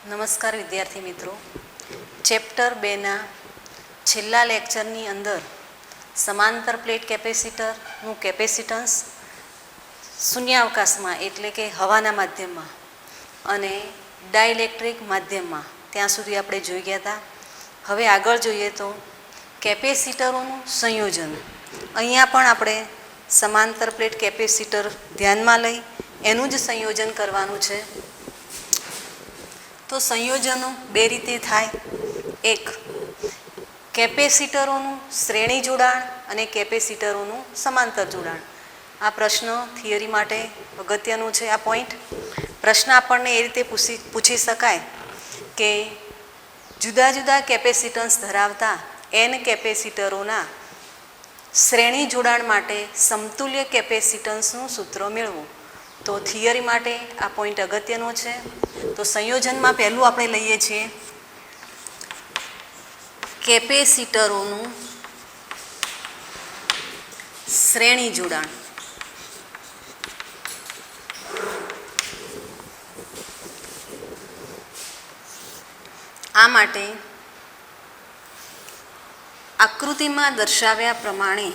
નમસ્કાર વિદ્યાર્થી મિત્રો, ચેપ્ટર 2ના છેલ્લા લેક્ચરની અંદર સમાંતર પ્લેટ કેપેસિટરનું કેપેસિટન્સ શૂન્યાવકાશમાં એટલે કે હવાના માધ્યમમાં અને ડાઇલેક્ટ્રિક માધ્યમમાં ત્યાં સુધી આપણે જોઈ ગયા હતા. હવે આગળ જોઈએ તો કેપેસિટરોનું સંયોજન. અહીંયા પણ આપણે સમાંતર પ્લેટ કેપેસિટર ધ્યાનમાં લઈ એનું જ સંયોજન કરવાનું છે. તો સંયોજનો બે રીતે થાય. એક, કેપેસિટરોનું શ્રેણી જોડાણ અને કેપેસિટરોનું સમાંતર જોડાણ. આ પ્રશ્ન થિયરી માટે અગત્યનું છે. આ પોઈન્ટ પ્રશ્ન આપણને એ રીતે પૂછી શકાય કે જુદા જુદા કેપેસિટન્સ ધરાવતા n કેપેસિટરોના શ્રેણી જોડાણ માટે સમતુલ્ય કેપેસિટન્સનું સૂત્ર મેળવો. તો થિયરી માટે આ પોઈન્ટ અગત્યનો છે. તો સંયોજનમાં પહેલું આપણે લઈએ છીએ કેપેસિટરોનું શ્રેણી જોડાણ. આ માટે આકૃતિમાં દર્શાવ્યા પ્રમાણે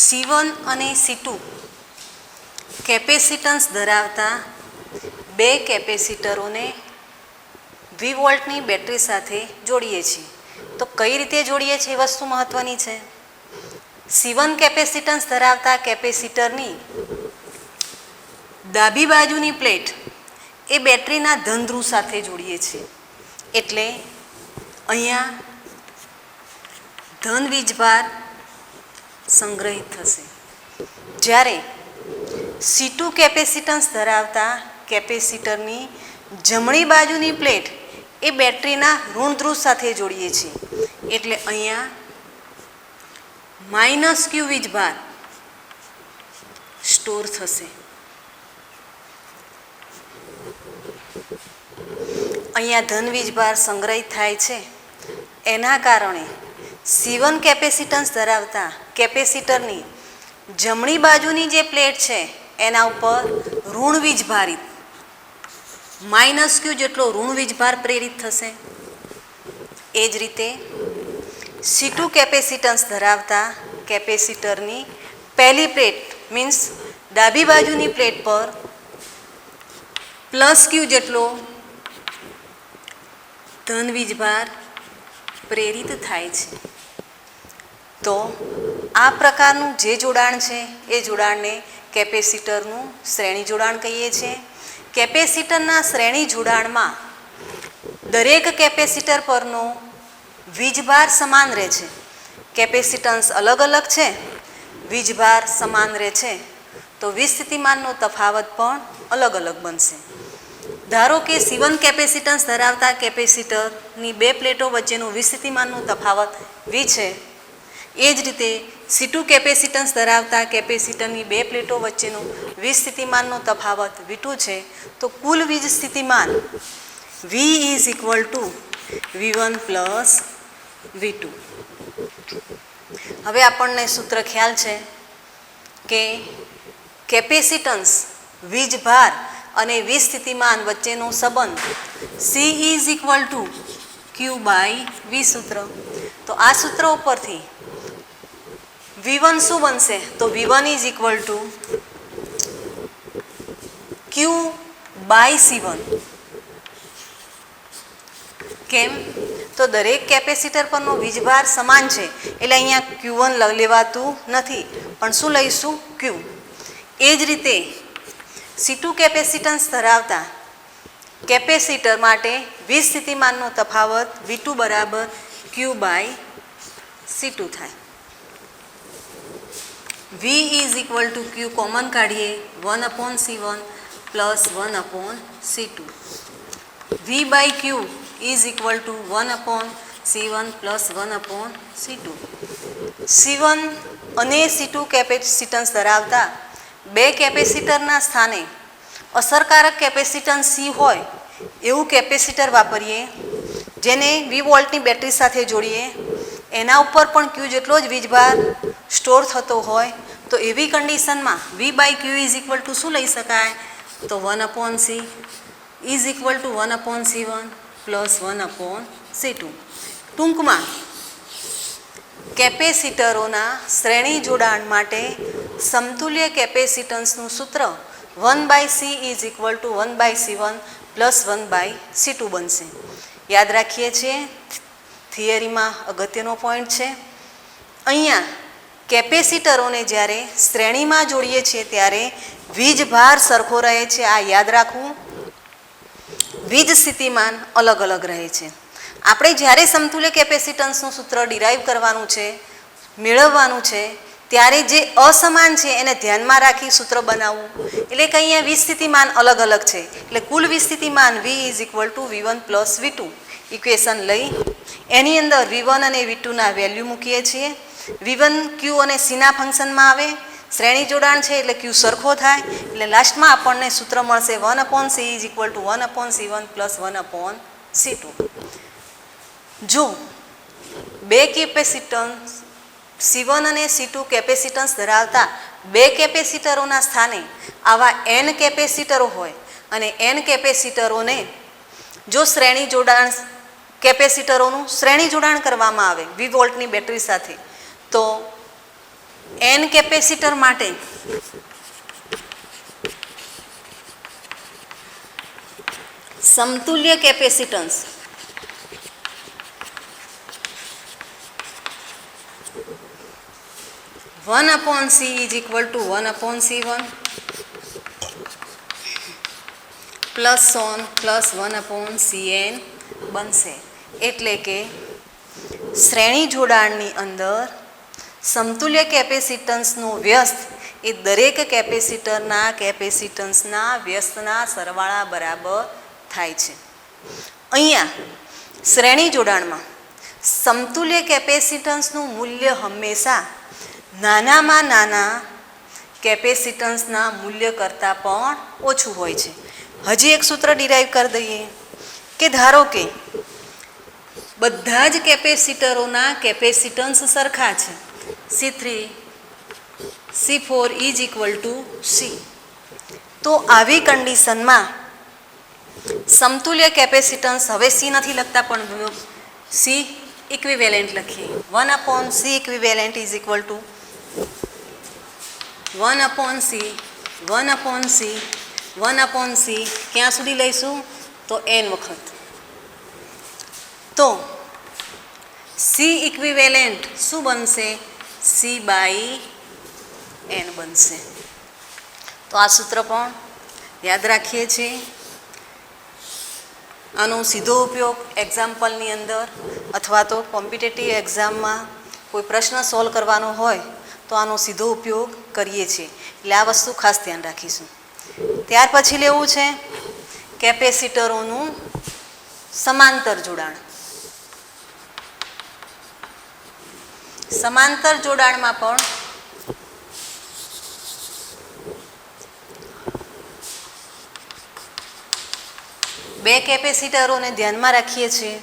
C1 અને C2 કેપેસિટન્સ ધરાવતા બે કેપેસિટરોને V વોલ્ટની બેટરી સાથે જોડીએ છીએ. તો કઈ રીતે જોડીએ છીએ એ વસ્તુ મહત્વની છે. C1 કેપેસિટન્સ ધરાવતા કેપેસિટરની ડાબી બાજુની પ્લેટ એ બેટરીના ધન ધ્રુવ સાથે જોડીએ છીએ. એટલે અહીંયા ધન વીજભાર સંગ્રહિત થશે. જ્યારે C2 કેપેસિટન્સ ધરાવતા કેપેસિટરની જમણી બાજુની પ્લેટ એ બેટરીના ઋણ ધ્રુવ સાથે જોડીએ છીએ. એટલે અહીંયા -Q વીજભાર સ્ટોર થશે. અહીંયા ધન વીજભાર સંગ્રહિત થાય છે. એના કારણે C1 કેપેસિટન્સ ધરાવતા કેપેસિટરની જમણી બાજુની જે પ્લેટ છે એના ઉપર ઋણ વીજભારિત -Q જેટલો ઋણ વીજભાર પ્રેરિત થશે. એ જ રીતે C2 કેપેસિટન્સ ધરાવતા કેપેસિટરની પહેલી પ્લેટ મીન્સ ડાબી બાજુની પ્લેટ પર +Q જેટલો ધન વીજભાર પ્રેરિત થાય છે. તો આ પ્રકારનું જે જોડાણ છે એ જોડાણને કેપેસિટરનું શ્રેણી જોડાણ કહીએ છીએ. કેપેસિટરના શ્રેણી જોડાણમાં દરેક કેપેસિટર પરનો વીજભાર સમાન રહે છે. કેપેસિટન્સ અલગ અલગ છે, વીજભાર સમાન રહે છે, તો વીજસ્થિતિમાનનો તફાવત પણ અલગ અલગ બનશે. ધારો કે C1 કેપેસિટન્સ ધરાવતા કેપેસિટરની બે પ્લેટો વચ્ચેનું વીજસ્થિતિમાનનું તફાવત V છે. એ જ રીતે C2 કેપેસિટન્સ ધરાવતા કેપેસિટરની બે પ્લેટો વચ્ચેનું વીજસ્થિતિમાનનો તફાવત V2 છે. તો કુલ વીજ સ્થિતિમાન V = V1 + V2. હવે આપણને સૂત્ર ખ્યાલ છે કે કેપેસિટન્સ, વીજભાર અને વીજ સ્થિતિમાન વચ્ચેનો સંબંધ C = Q/V સૂત્ર. તો આ સૂત્ર ઉપરથી V1 શું બનશે? તો V1 = Q/C1. કેમ? તો દરેક કેપેસિટર પરનો વીજભાર સમાન છે એટલે અહીંયા Q1 લેવાતું નથી, પણ શું લઈશું? Q. એ જ રીતે C2 કેપેસિટન્સ ધરાવતા કેપેસિટર માટે વીજ સ્થિતિમાનનો તફાવત V2 = Q/C2 થાય. V = Q કોમન કાઢીએ 1/C1 + 1/C2. V/Q = 1/C1 + 1/C2. C1 અને C2 કેપેસિટન્સ ધરાવતા બે કેપેસિટરના સ્થાને અસરકારક કેપેસિટન્સ C હોય એવું કેપેસિટર વાપરીએ, જેને V વોલ્ટની બેટરી સાથે જોડીએ. એના ઉપર પણ Q જેટલો જ વીજભાર સ્ટોર થતો હોય તો એવી કન્ડિશનમાં V by Q is equal to શું લઈ શકાય? તો 1/c is equal two 1/c1 plus 1/c2. ટૂંકમાં કેપેસિટરોના શ્રેણી જોડાણ માટે સમતુલ્ય કેપેસિટન્સનું સૂત્ર 1/c is equal two 1/c1 plus 1/c2 બનશે. યાદ રાખીએ છીએ, થિયરીમાં અગત્યનો પોઈન્ટ છે. અહીંયા કેપેસિટરોને જ્યારે શ્રેણીમાં જોડીએ છીએ ત્યારે વીજભાર સરખો રહે છે. આ યાદ રાખવું. વીજ સ્થિતિમાન અલગ અલગ રહે છે. આપણે જ્યારે સમતુલ્ય કેપેસિટન્સનું સૂત્ર ડિરાઈવ કરવાનું છે, મેળવવાનું છે, ત્યારે જે અસમાન છે એને ધ્યાનમાં રાખી સૂત્ર બનાવવું. એટલે કે અહીંયા વીજ સ્થિતિમાન અલગ અલગ છે, એટલે કુલ વીજ સ્થિતિમાન V is equal two V1 plus V2 equation લઈ એની અંદર V1 અને V2ના વેલ્યુ મૂકીએ છીએ. V1 Q અને Cના ફંક્શનમાં આવે. શ્રેણી જોડાણ છે એટલે Q સરખો થાય, એટલે લાસ્ટમાં આપણને સૂત્ર મળશે 1/c is equal two 1/c1 plus 1/c2. જો બે કેપેસિટન્સ C1 અને C2 કેપેસિટન્સ ધરાવતા બે કેપેસિટરોના સ્થાને આવા N કેપેસિટરો હોય અને N કેપેસિટરોને જો શ્રેણી જોડાણ કેપેસિટરોનું શ્રેણી જોડાણ કરવામાં આવે 20 વોલ્ટની બેટરી સાથે, તો N કેપેસિટર માટે સમતુલ્ય capacitance (1/c is equal to 1/c1 plus 1/cn બનશે. એટલે કે શ્રેણી જોડાણની અંદર સમતુલ્ય કેપેસિટન્સનો વ્યસ્ત એ દરેક કેપેસિટરના કેપેસિટન્સના વ્યસ્તના સરવાળા બરાબર થાય છે. અહીંયા શ્રેણી જોડાણમાં સમતુલ્ય કેપેસિટન્સનું મૂલ્ય હંમેશા નાનામાં નાના કેપેસિટન્સના મૂલ્ય કરતાં પણ ઓછું હોય છે. હજી એક સૂત્ર ડિરાઈવ કરી દઈએ કે ધારો કે બધા જ કેપેસિટરોના કેપેસિટન્સ સરખા છે, C3 C4 is equal to C. તો આવી કન્ડિશનમાં સમતુલ્ય કેપેસિટન્સ, હવે C નથી લખતા પણ C ઇક્વિવેલેન્ટ લખીએ. 1/C equivalent is equal two 1/C 1/C 1/C ક્યાં સુધી લઈશું? તો n વખત. તો C ઇક્વિવેલેન્ટ શું બનશે? C બાય n બનશે. તો આ સૂત્ર પણ યાદ રાખીએ છીએ. આનો સીધો ઉપયોગ એક્ઝામ્પલની અંદર અથવા તો કોમ્પિટિટિવ એક્ઝામમાં કોઈ પ્રશ્ન સોલ્વ કરવાનો હોય તો આનો સીધો ઉપયોગ કરીએ છીએ. એટલે આ વસ્તુ ખાસ ધ્યાન રાખીશું. ત્યાર પછી લેવું છે કેપેસિટરોનું સમાંતર જોડાણ. સમાંતર જોડાણમાં પણ બે કેપેસિટરોને ધ્યાનમાં રાખીએ છીએ.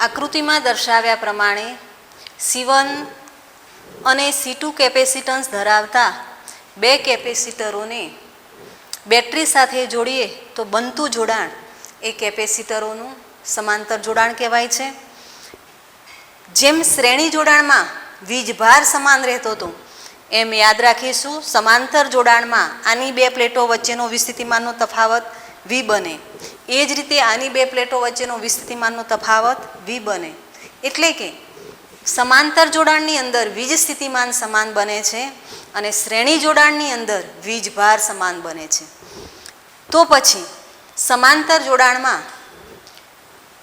આકૃતિમાં દર્શાવ્યા પ્રમાણે C1 અને C2 કેપેસિટન્સ ધરાવતા બે કેપેસિટરોને બેટરી સાથે જોડીએ તો બનતું જોડાણ એ કેપેસિટરોનું સમાંતર જોડાણ કહેવાય છે. જેમ શ્રેણી જોડાણમાં વીજભાર સમાન રહેતો હતો એમ યાદ રાખીશું સમાંતર જોડાણમાં આની બે પ્લેટો વચ્ચેનો વિસ્થિતિમાનનો તફાવત V બને. એ જ રીતે આની બે પ્લેટો વચ્ચેનો વિસ્થિતિમાનનો તફાવત V બને. એટલે કે સમાંતર જોડાણની અંદર વીજ સ્થિતિમાન સમાન બને છે અને શ્રેણી જોડાણની અંદર વીજભાર સમાન બને છે. તો પછી સમાંતર જોડાણમાં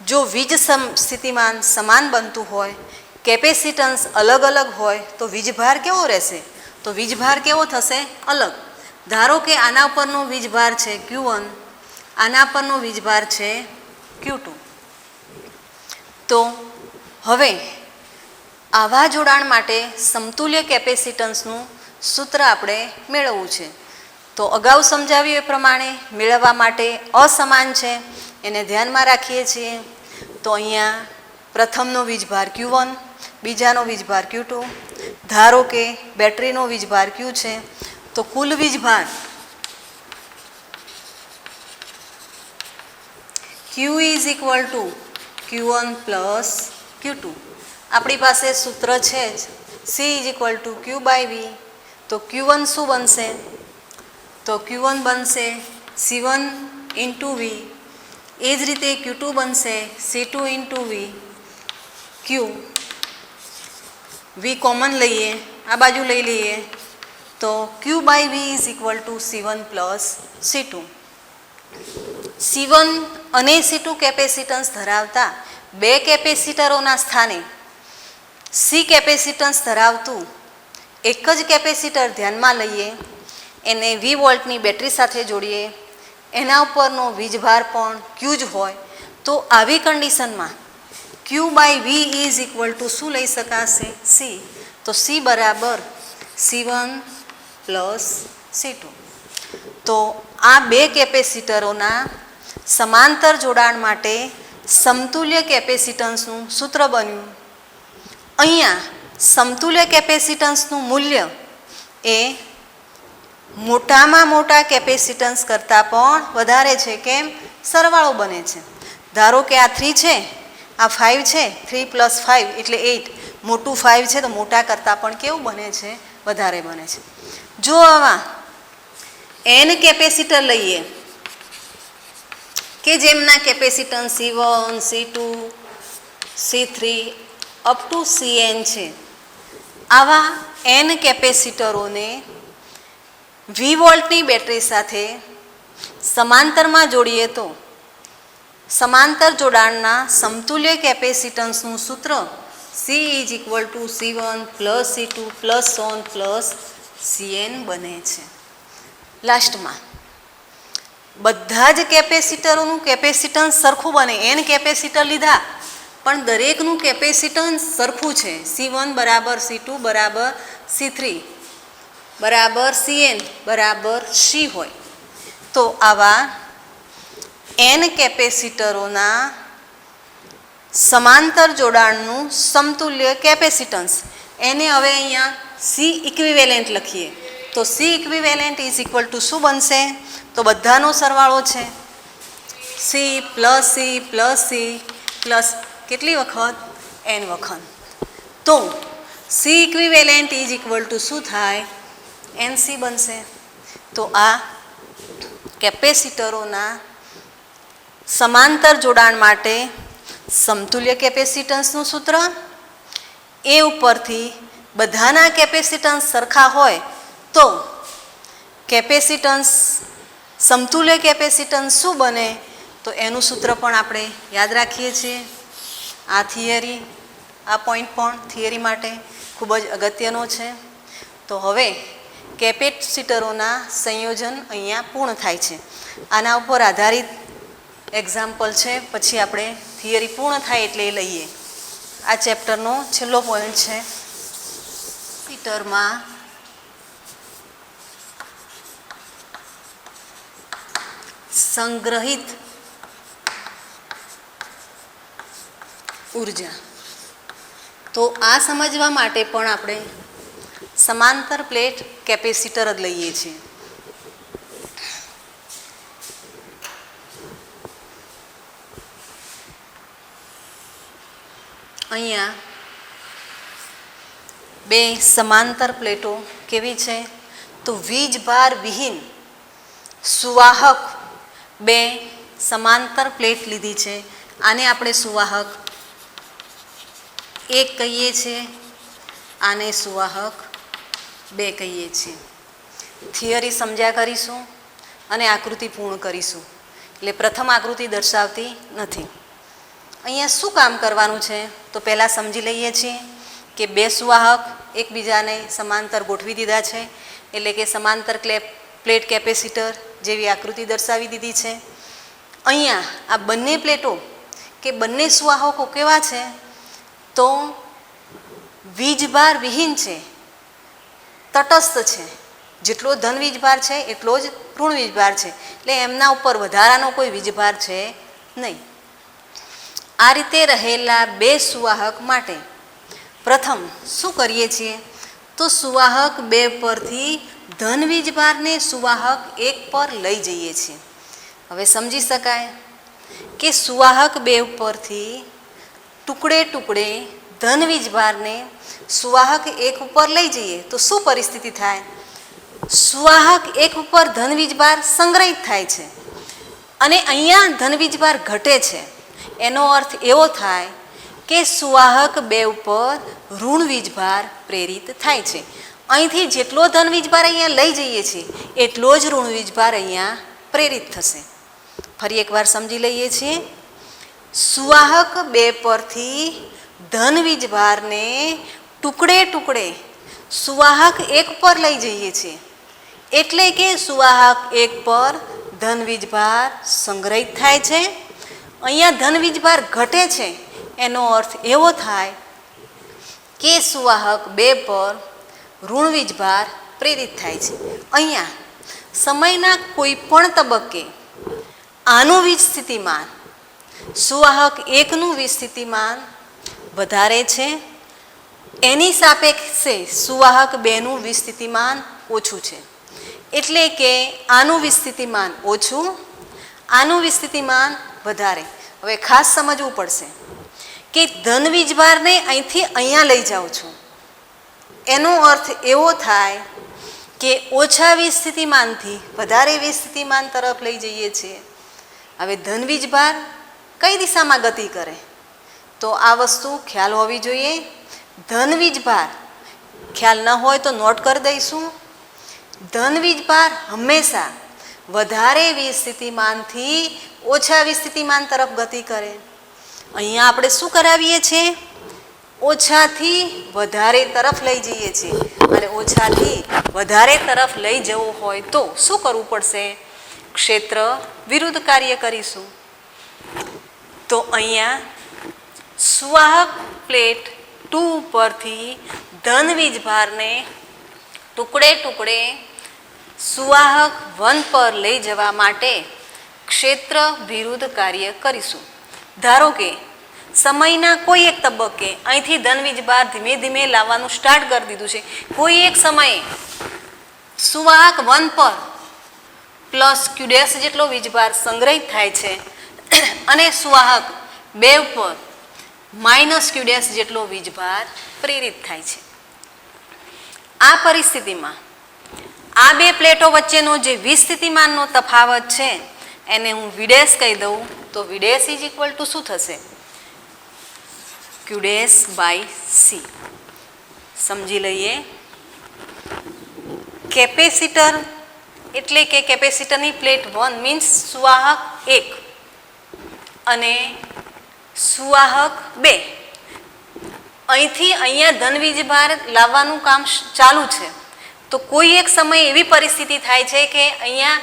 જો વીજ સ્થિતિમાન સમાન બનતું હોય, કેપેસિટન્સ અલગ અલગ હોય તો વીજભાર કેવો રહેશે? તો વીજભાર કેવો થશે? અલગ. ધારો કે આના પરનો વીજભાર છે Q1, આના પરનો વીજભાર છે Q2. તો હવે આવા જોડાણ માટે સમતુલ્ય કેપેસિટન્સનું સૂત્ર આપણે મેળવવું છે. તો અગાઉ સમજાવ્યું એ પ્રમાણે મેળવવા માટે અસમાન છે એને ધ્યાનમાં રાખીએ છીએ. તો અહીંયા પ્રથમનો વીજભાર Q1, બીજાનો વીજભાર Q2. ધારો કે બેટરીનો વીજભાર Q છે, તો કુલ વીજભાર Q is equal to Q1 plus Q2. આપણી પાસે સૂત્ર છે જ C is equal to Q by V. તો Q1 શું બનશે? તો Q1 બનશે C1 ઇન્ટુ V. એ જ રીતે Q2 બનશે C2 into V. Q V common લઈએ, આ બાજુ લઈ લઈએ, તો Q by V is equal to C1 plus C2. C1 અને C2 કેપેસિટન્સ ધરાવતા બે કેપેસિટરોના સ્થાને C કેપેસિટન્સ ધરાવતું એક જ કેપેસિટર ધ્યાનમાં લઈએ, એને 20 વોલ્ટની બેટરી સાથે જોડીએ, એના ઉપરનો વીજભાર પણ Q જ હોય, તો આવી કન્ડિશનમાં Q by V is equal to શું લઈ શકાશે? C. તો C બરાબર C1 પ્લસ C2. તો આ બે કેપેસિટરોના સમાંતર જોડાણ માટે સમતુલ્ય કેપેસિટન્સનું સૂત્ર બન્યું. અહીંયા સમતુલ્ય કેપેસિટન્સનું મૂલ્ય એ મોટામાં મોટા કેપેસિટન્સ કરતાં પણ વધારે છે. કેમ? સરવાળો બને છે. ધારો કે આ 3 છે, આ 5 છે, 3 પ્લસ 5 એટલે 8. મોટું 5 છે તો મોટા કરતાં પણ કેવું બને છે? વધારે બને છે. જો આવા n કેપેસિટર લઈએ કે જેમના capacitance C1, C2, C3 up to Cn છે, આવા n કેપેસિટરોને 20 વોલ્ટની બેટરી સાથે સમાંતરમાં જોડીએ તો સમાંતર જોડાણના સમતુલ્ય કેપેસિટન્સનું સૂત્ર C is equal to C1 plus C2 plus so on plus Cn બને છે. લાસ્ટમાં બધા જ કેપેસિટરોનું કેપેસિટન્સ સરખું બને. n કેપેસિટર લીધા પણ દરેકનું કેપેસિટન્સ સરખું છે. C1 બરાબર C2 બરાબર C3 બરાબર Cn બરાબર C હોય, તો આવા n કેપેસિટરોના સમાંતર જોડાણનું સમતુલ્ય કેપેસિટન્સ, એને હવે અહીંયા C ઇક્વિવેલેન્ટ લખીએ. તો C equivalent is equal to શું બનશે? તો બધાનો સરવાળો છે C પ્લસ કેટલી વખત? n વખત. તો C equivalent is equal to શું થાય? NC બનશે. તો આ કેપેસિટરોના સમાંતર જોડાણ માટે સમતુલ્ય કેપેસિટન્સનું સૂત્ર, એ ઉપરથી બધાના કેપેસિટન્સ સરખા હોય તો કેપેસિટન્સ સમતુલ્ય કેપેસિટન્સ શું બને? તો એનું સૂત્ર પણ આપણે યાદ રાખીએ છીએ. આ થિયરી, આ પોઈન્ટ પણ થિયરી માટે ખૂબ જ અગત્યનો છે. તો હવે કેપેસિટરોના સંયોજન અહીંયા પૂર્ણ થાય છે. આના ઉપર આધારિત એક્ઝામ્પલ છે, પછી આપણે થિયરી પૂર્ણ થાય એટલે એ લઈએ. આ ચેપ્ટરનો છેલ્લો પોઈન્ટ છે. કેપેસિટરમાં સંગ્રહિત ઉર્જા. તો આ સમજવા માટે પણ આપણે સમાંતર પ્લેટ કેપેસિટર જ લઈએ છીએ. અહીંયા બે સમાંતર પ્લેટો કેવી છે? તો વીજભાર વિહીન સુવાહક બે સમાંતર પ્લેટ લીધી છે. આને આપણે સુવાહક 1 કહીએ છીએ, આને સુવાહક 2 કહીએ છીએ. થિયરી સમજ્યા કરીશું અને આકૃતિ પૂર્ણ કરીશું. એટલે પ્રથમ આકૃતિ દર્શાવતી નથી. અહીંયા શું કામ કરવાનું છે? તો પહેલાં સમજી લઈએ છીએ કે બે સુવાહક એકબીજાને સમાંતર ગોઠવી દીધા છે, એટલે કે સમાંતર પ્લેટ કેપેસિટર જેવી આકૃતિ દર્શાવી દીધી છે. અહીંયા આ બંને પ્લેટો કે બંને સુવાહકો કેવા છે તો વીજભાર વિહીન છે, તટસ્થ છે. જેટલો ધન વીજભાર છે એટલો જ ઋણ વીજભાર છે, એટલે એમના ઉપર વધારાનો કોઈ વીજભાર છે નહીં. આ રીતે રહેલા બે સુવાહક માટે પ્રથમ શું કરીએ છીએ તો સુવાહક 2 પરથી ધન વીજભારને સુવાહક 1 પર લઈ જઈએ છીએ. હવે સમજી શકાય કે સુવાહક 2 પરથી ટુકડે ટુકડે ધન વીજભારને સુવાહક 1 ઉપર લઈ જઈએ તો શું પરિસ્થિતિ થાય? સુવાહક 1 ઉપર ધન વીજભાર સંગ્રહિત થાય છે અને અહીંયા ધન વીજભાર ઘટે છે. એનો અર્થ એવો થાય કે સુવાહક 2 ઉપર ઋણ વીજભાર પ્રેરિત થાય છે. અહીંથી જેટલો ધન વીજભાર અહીંયા લઈ જઈએ છીએ એટલો જ ઋણ વીજભાર અહીંયા પ્રેરિત થશે. ફરી એકવાર સમજી લઈએ છીએ. સુવાહક 2 પરથી ધન વીજભારને ટુકડે ટુકડે સુવાહક 1 પર લઈ જઈએ છીએ, એટલે કે સુવાહક 1 પર ધન વીજભાર સંગ્રહિત થાય છે. અહીંયા ધન વીજભાર ઘટે છે, એનો અર્થ એવો થાય કે સુવાહક 2 પર ઋણ વીજભાર પ્રેરિત થાય છે. અહીંયા સમયના કોઈ પણ તબક્કે આનું વીજ સ્થિતિમાન સુવાહક 1નું વીજ સ્થિતિમાન વધારે છે, એની સાપેક્ષે સુવાહક 2નું વીજ સ્થિતિમાન ઓછું છે. એટલે કે આનું વીજ સ્થિતિમાન ઓછું, આનું વીજ સ્થિતિમાન વધારે. હવે ખાસ સમજવું પડશે કે ધન વીજભારને અહીંથી અહીંયા લઈ જાઉં છું, એનો અર્થ એવો થાય કે ઓછા વીજ સ્થિતિમાનથી વધારે વીજ સ્થિતિમાન તરફ લઈ જઈએ છીએ. હવે ધન વીજભાર કઈ દિશામાં ગતિ કરે તો આ વસ્તુ ખ્યાલ હોવી જોઈએ. ધન વીજભાર ખ્યાલ ન હોય તો નોટ કરી દઈશું. ધન વીજભાર હંમેશા વધારે વીજ સ્થિતિમાનથી ઓછા વીજ સ્થિતિમાન તરફ ગતિ કરે. અહીંયા આપણે શું કરાવીએ છીએ? ઓછાથી વધારે તરફ લઈ જઈએ છીએ, અને ઓછાથી વધારે તરફ લઈ જવું હોય તો શું કરવું પડશે? ક્ષેત્ર વિરુદ્ધ કાર્ય કરીશું. તો અહીંયા સુવાહક પ્લેટ 2 પરથી ધન વીજભારને ટુકડે ટુકડે સુવાહક 1 પર લઈ જવા માટે ક્ષેત્ર વિરુદ્ધ કાર્ય કરીશું. ધારો કે સમયના કોઈ એક તબક્કે અહીંથી ધન વીજભાર ધીમે ધીમે લાવવાનું સ્ટાર્ટ કરી દીધું છે. કોઈ એક સમયે સુવાહક 1 પર પ્લસ Q' જેટલો વીજભાર સંગ્રહિત થાય છે અને સુવાહક 2 પર માઇનસ Q' જેટલો વીજભાર પ્રેરિત થાય છે. આ પરિસ્થિતિમાં આ બે પ્લેટો વચ્ચેનો જે વીજ સ્થિતિમાનનો તફાવત છે એને હું V' કહી દઉં તો V' ઇઝ ઇક્વલ ટુ શું થશે? Q'/C. સમજી લઈએ. કેપેસિટર એટલે કે કેપેસિટરની પ્લેટ 1 મીન્સ સુવાહક 1 અને સુવાહક 2 અહીંથી અહીંયા ધન વીજભાર લાવવાનું કામ ચાલુ છે. તો કોઈ એક સમયે એવી પરિસ્થિતિ થાય છે કે અહીંયા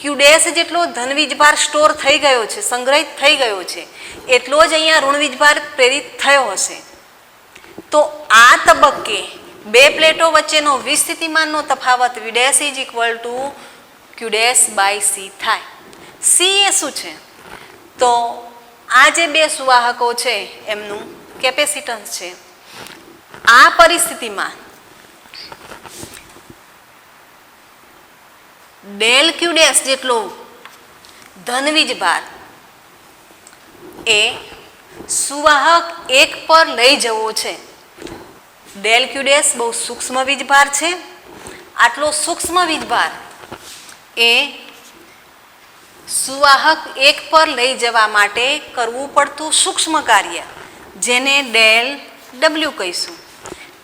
Q' જેટલો ધન વીજભાર સ્ટોર થઈ ગયો છે, સંગ્રહિત થઈ ગયો છે, એટલો જ અહીંયા ઋણ વીજભાર પ્રેરિત થયો હશે. તો આ તબક્કે બે પ્લેટો વચ્ચેનો વીજ સ્થિતિમાનનો તફાવત V' is equal two Q'/C થાય. C એ શું છે? તો આ જે બે સુવાહકો છે એમનું કેપેસિટન્સ છે. આ પરિસ્થિતિમાં ∆Q' જેટલો ધન વીજભાર એ સુવાહક 1 પર લઈ જવો છે. ∆Q' બહુ સૂક્ષ્મ વીજભાર છે. આટલો સૂક્ષ્મ વીજભાર એ સુવાહક 1 પર લઈ જવા માટે કરવું પડતું સૂક્ષ્મ કાર્ય, જેને ∆W કહીશું.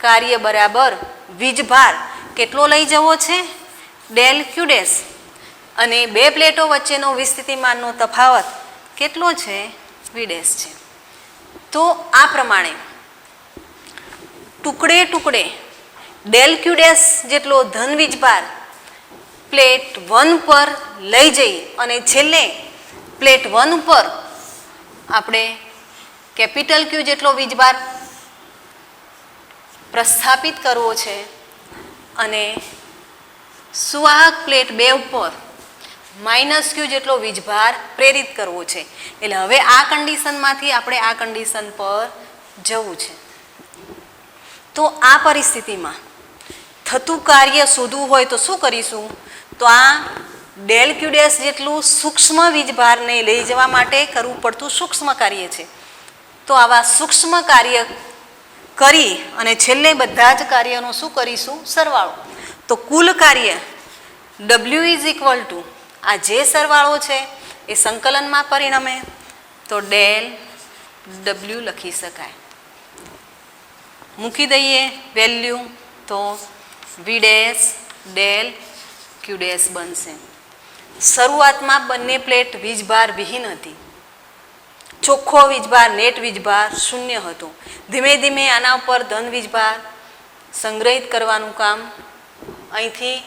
કાર્ય બરાબર વીજભાર કેટલો લઈ જવો છે? ∆Q' અને બે પ્લેટો વચ્ચેનો વીજ સ્થિતિમાનનો તફાવત કેટલો છે? V' છે. તો આ પ્રમાણે ટુકડે ટુકડે ∆Q' જેટલો ધન વીજભાર પ્લેટ 1 પર લઈ જઈ અને છેલ્લે પ્લેટ 1 ઉપર આપણે કેપિટલ ક્યુ જેટલો વીજભાર પ્રસ્થાપિત કરવો છે અને સુવાહક પ્લેટ 2 ઉપર માઇનસ ક્યુ જેટલો વીજભાર પ્રેરિત કરવો છે. એટલે હવે આ કન્ડિશનમાંથી આપણે આ કન્ડિશન પર જવું છે. તો આ પરિસ્થિતિમાં થતું કાર્ય શોધવું હોય તો શું કરીશું? તો આ ડેલ ક્યુ ડેશ જેટલું સૂક્ષ્મ વીજભારને લઈ જવા માટે કરવું પડતું સૂક્ષ્મ કાર્ય છે. તો આવા સૂક્ષ્મ કાર્ય કરી અને છેલ્લે બધા જ કાર્યનો શું કરીશું? સરવાળો. તો કુલ કાર્ય W ઇઝ ઇક્વલ ટુ આ જે સરવાળો છે એ સંકલનમાં પરિણમે તો ડેલ W લખી શકાય. મૂકી દઈએ વેલ્યુ તો V ડેશ ડેલ ક્યુ ડેશ બનશે. શરૂઆતમાં બંને પ્લેટ વીજભાર વિહીન હતી. ચોખ્ખો વીજભાર નેટ વીજભાર 0 હતો. ધીમે ધીમે આના ઉપર ધન વીજભાર સંગ્રહિત કરવાનું કામ અહીંથી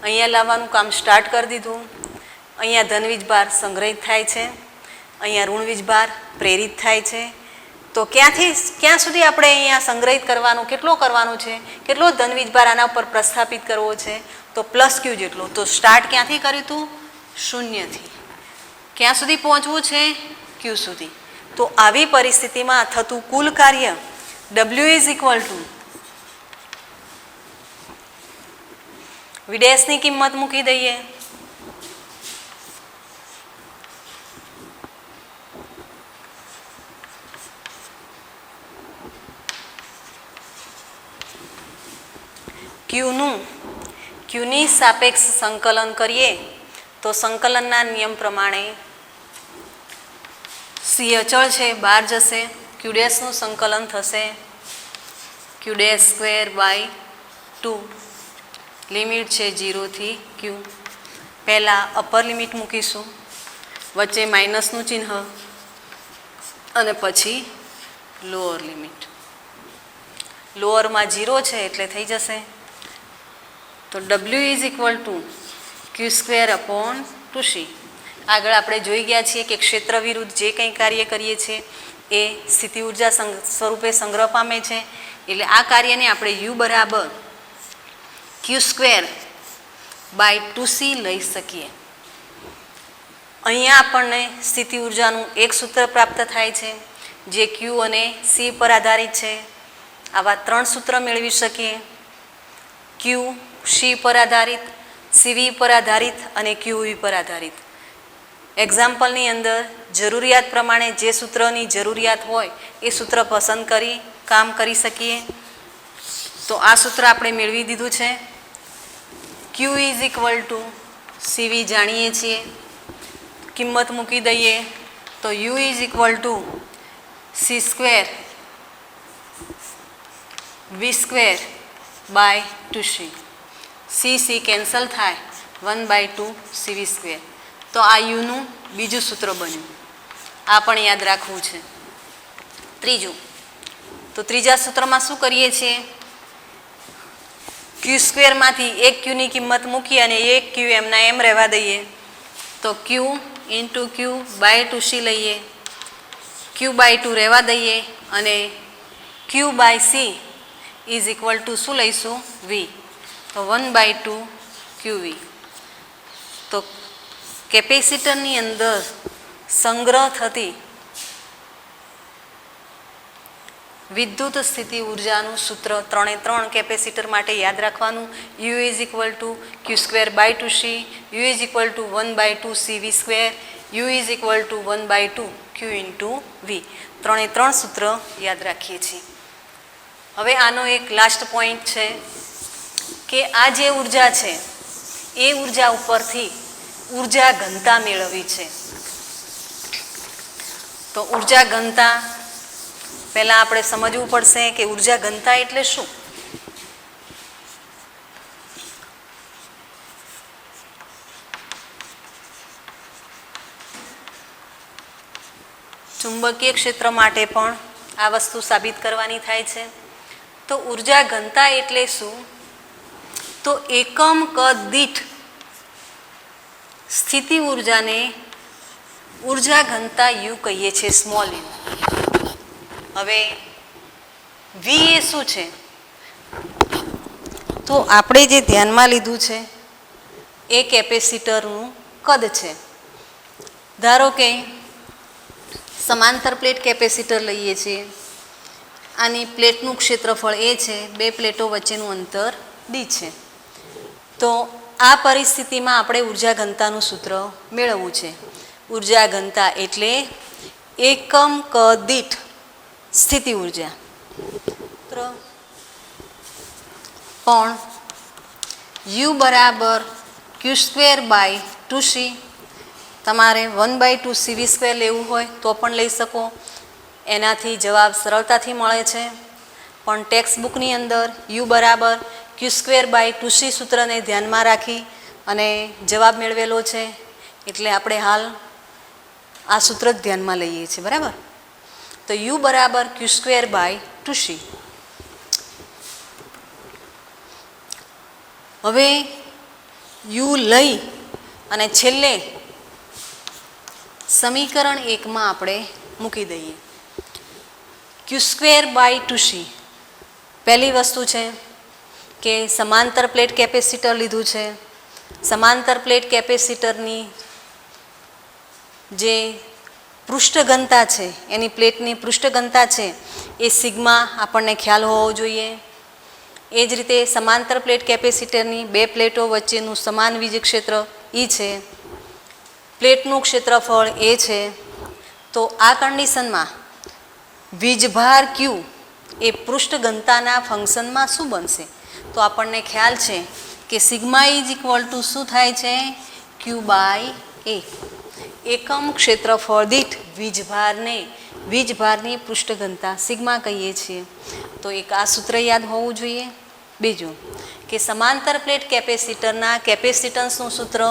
અહીંયા લાવવાનું કામ સ્ટાર્ટ કરી દીધું. અહીંયા ધન વીજભાર સંગ્રહિત થાય છે, અહીંયા ઋણ વીજભાર પ્રેરિત થાય છે. તો ક્યાં સુધી આપણે અહીંયા સંગ્રહિત કરવાનું, કેટલો કરવાનું છે, કેટલો ધન વીજભાર આના ઉપર પ્રસ્થાપિત કરવો છે? તો પ્લસ ક્યુ જેટલો. તો સ્ટાર્ટ ક્યાંથી કર્યું હતું? 0થી. ક્યાં સુધી પહોંચવું છે? ક્યુ સુધી. તો આવી પરિસ્થિતિમાં થતું કુલ કાર્ય W is equal two V ડેશની કિંમત મૂકી દઈએ. ક્યુની સાપેક્ષ સંકલન કરીએ તો સંકલનના નિયમ પ્રમાણે સી અચળ છે, બહાર જશે. ક્યુ ડેશનું સંકલન થશે Q dash square by 2. Limit છે 0 થી ક્યુ. પહેલાં અપર લિમિટ મૂકીશું, વચ્ચે માઇનસનું ચિહ્ન અને પછી લોઅર લિમિટ. લોઅરમાં 0 છે એટલે થઈ જશે. તો W is equal to Q square upon 2c. આગળ આપણે જોઈ ગયા છીએ કે ક્ષેત્ર વિરુદ્ધ જે કંઈ કાર્ય કરીએ છીએ એ સ્થિતિ ઉર્જા સ્વરૂપે સંગ્રહ પામે છે. એટલે આ કાર્યને આપણે U બરાબર ક્યુ સ્ક્વેર બાય 2c લઈ શકીએ. અહીંયા આપણને સ્થિતિ ઉર્જાનું એક સૂત્ર પ્રાપ્ત થાય છે જે ક્યુ અને સી પર આધારિત છે. આવા 3 સૂત્ર મેળવી શકીએ. ક્યુ સી પર આધારિત, સીવી પર આધારિત અને ક્યુવી પર આધારિત. એક્ઝામ્પલની અંદર જરૂરિયાત પ્રમાણે જે સૂત્રની જરૂરિયાત હોય એ સૂત્ર પસંદ કરી કામ કરી શકીએ. તો આ સૂત્ર આપણે મેળવી દીધું છે. Q is equal to CV જાણીએ છીએ, કિંમત મૂકી દઈએ તો U is equal to C square V square by 2c. C cancel થાય 1/2 સીવી સ્ક્વેર. તો આ યુનું બીજું સૂત્ર બન્યું. આ પણ યાદ રાખવું છે. ત્રીજું, તો ત્રીજા સૂત્રમાં શું કરીએ છીએ? ક્યુ સ્ક્વેરમાંથી એક ક્યુની કિંમત મૂકી અને એક ક્યુ એમના એમ રહેવા દઈએ. તો ક્યુ ઇન્ટુ ક્યુ બાય 2c લઈએ, ક્યુ બાય 2 રહેવા દઈએ અને Q by C is equal to શું લઈશું? વી. તો 1/2 ક્યુવી. તો કેપેસિટરની અંદર સંગ્રહ થતી વિદ્યુત સ્થિતિ ઉર્જાનું સૂત્ર 3 કેપેસિટર માટે યાદ રાખવાનું. U is equal to Q square by 2c, U is equal to 1/2 CV square, U is equal to 1/2 Q into V. 3 સૂત્ર યાદ રાખીએ છીએ. હવે આનો એક લાસ્ટ પોઈન્ટ છે કે આ જે ઉર્જા છે એ ઉર્જા ઉપરથી ઉર્જા ઘનતા મેળવવી છે. તો ઉર્જા ઘનતા પહેલાં આપણે સમજવું પડશે કે ઉર્જા ઘનતા એટલે શું. ચુંબકીય ક્ષેત્ર માટે પણ આ વસ્તુ સાબિત કરવાની થાય છે. તો ઉર્જા ઘનતા એટલે શું? તો એકમ કદ દીઠ સ્થિતિ ઉર્જાને ઉર્જા ઘનતા યુ કહીએ છીએ, સ્મોલ યુ. હવે વી એ શું છે? તો આપણે જે ધ્યાનમાં લીધું છે એ કેપેસિટરનું કદ છે. ધારો કે સમાંતર પ્લેટ કેપેસિટર લઈએ છીએ, આની પ્લેટનું ક્ષેત્રફળ એ છે, બે પ્લેટો વચ્ચેનું અંતર ડી છે. તો આ પરિસ્થિતિમાં આપણે ઉર્જા ઘનતાનું સૂત્ર મેળવવું છે. ઉર્જા ઘનતા એટલે એકમ કદ દીઠ સ્થિતિ ઉર્જા. પણ યુ બરાબર ક્યુ સ્ક્વેર બાય 2c. તમારે 1/2 CV સ્ક્વેર લેવું હોય તો પણ લઈ શકો, એનાથી જવાબ સરળતાથી મળે છે. પણ ટેક્સ્ટ બુકની અંદર યુ બરાબર ક્યુ સ્ક્વેર બાય 2c સૂત્રને ધ્યાનમાં રાખી અને જવાબ મેળવેલો છે, એટલે આપણે હાલ આ સૂત્ર જ ધ્યાનમાં લઈએ છીએ. બરાબર? તો યુ બરાબર ક્યુ સ્ક્વેર બાય 2c. હવે યુ લઈ અને છેલ્લે સમીકરણ 1માં આપણે મૂકી દઈએ. ક્યુ સ્ક્વેર બાય 2c. પહેલી વસ્તુ છે કે સમાંતર પ્લેટ કેપેસિટર લીધું છે. સમાંતર પ્લેટ કેપેસિટરની જે પૃષ્ઠ ઘનતા છે, એની પ્લેટની પૃષ્ઠ ઘનતા છે એ સિગ્મા આપણને ખ્યાલ હોવો જોઈએ. એ જ રીતે સમાંતર પ્લેટ કેપેસિટરની બે પ્લેટો વચ્ચેનું સમાન વીજ ક્ષેત્ર ઈ છે, પ્લેટનું ક્ષેત્રફળ એ છે. તો આ કન્ડિશનમાં વીજભાર ક્યુ એ પૃષ્ઠ ઘનતાના ફંક્શનમાં શું બનશે? તો આપણને ખ્યાલ છે કે સિગ્મા ઇઝ ઇક્વલ ટુ શું થાય છે? ક્યુ બાય એ. એકમ ક્ષેત્રફળ દીઠ વીજભારની પૃષ્ઠ ઘનતા સિગ્મા કહીએ છીએ. તો એક આ સૂત્ર યાદ હોવું જોઈએ. બીજું કે સમાંતર પ્લેટ કેપેસિટરના કેપેસિટન્સનું સૂત્ર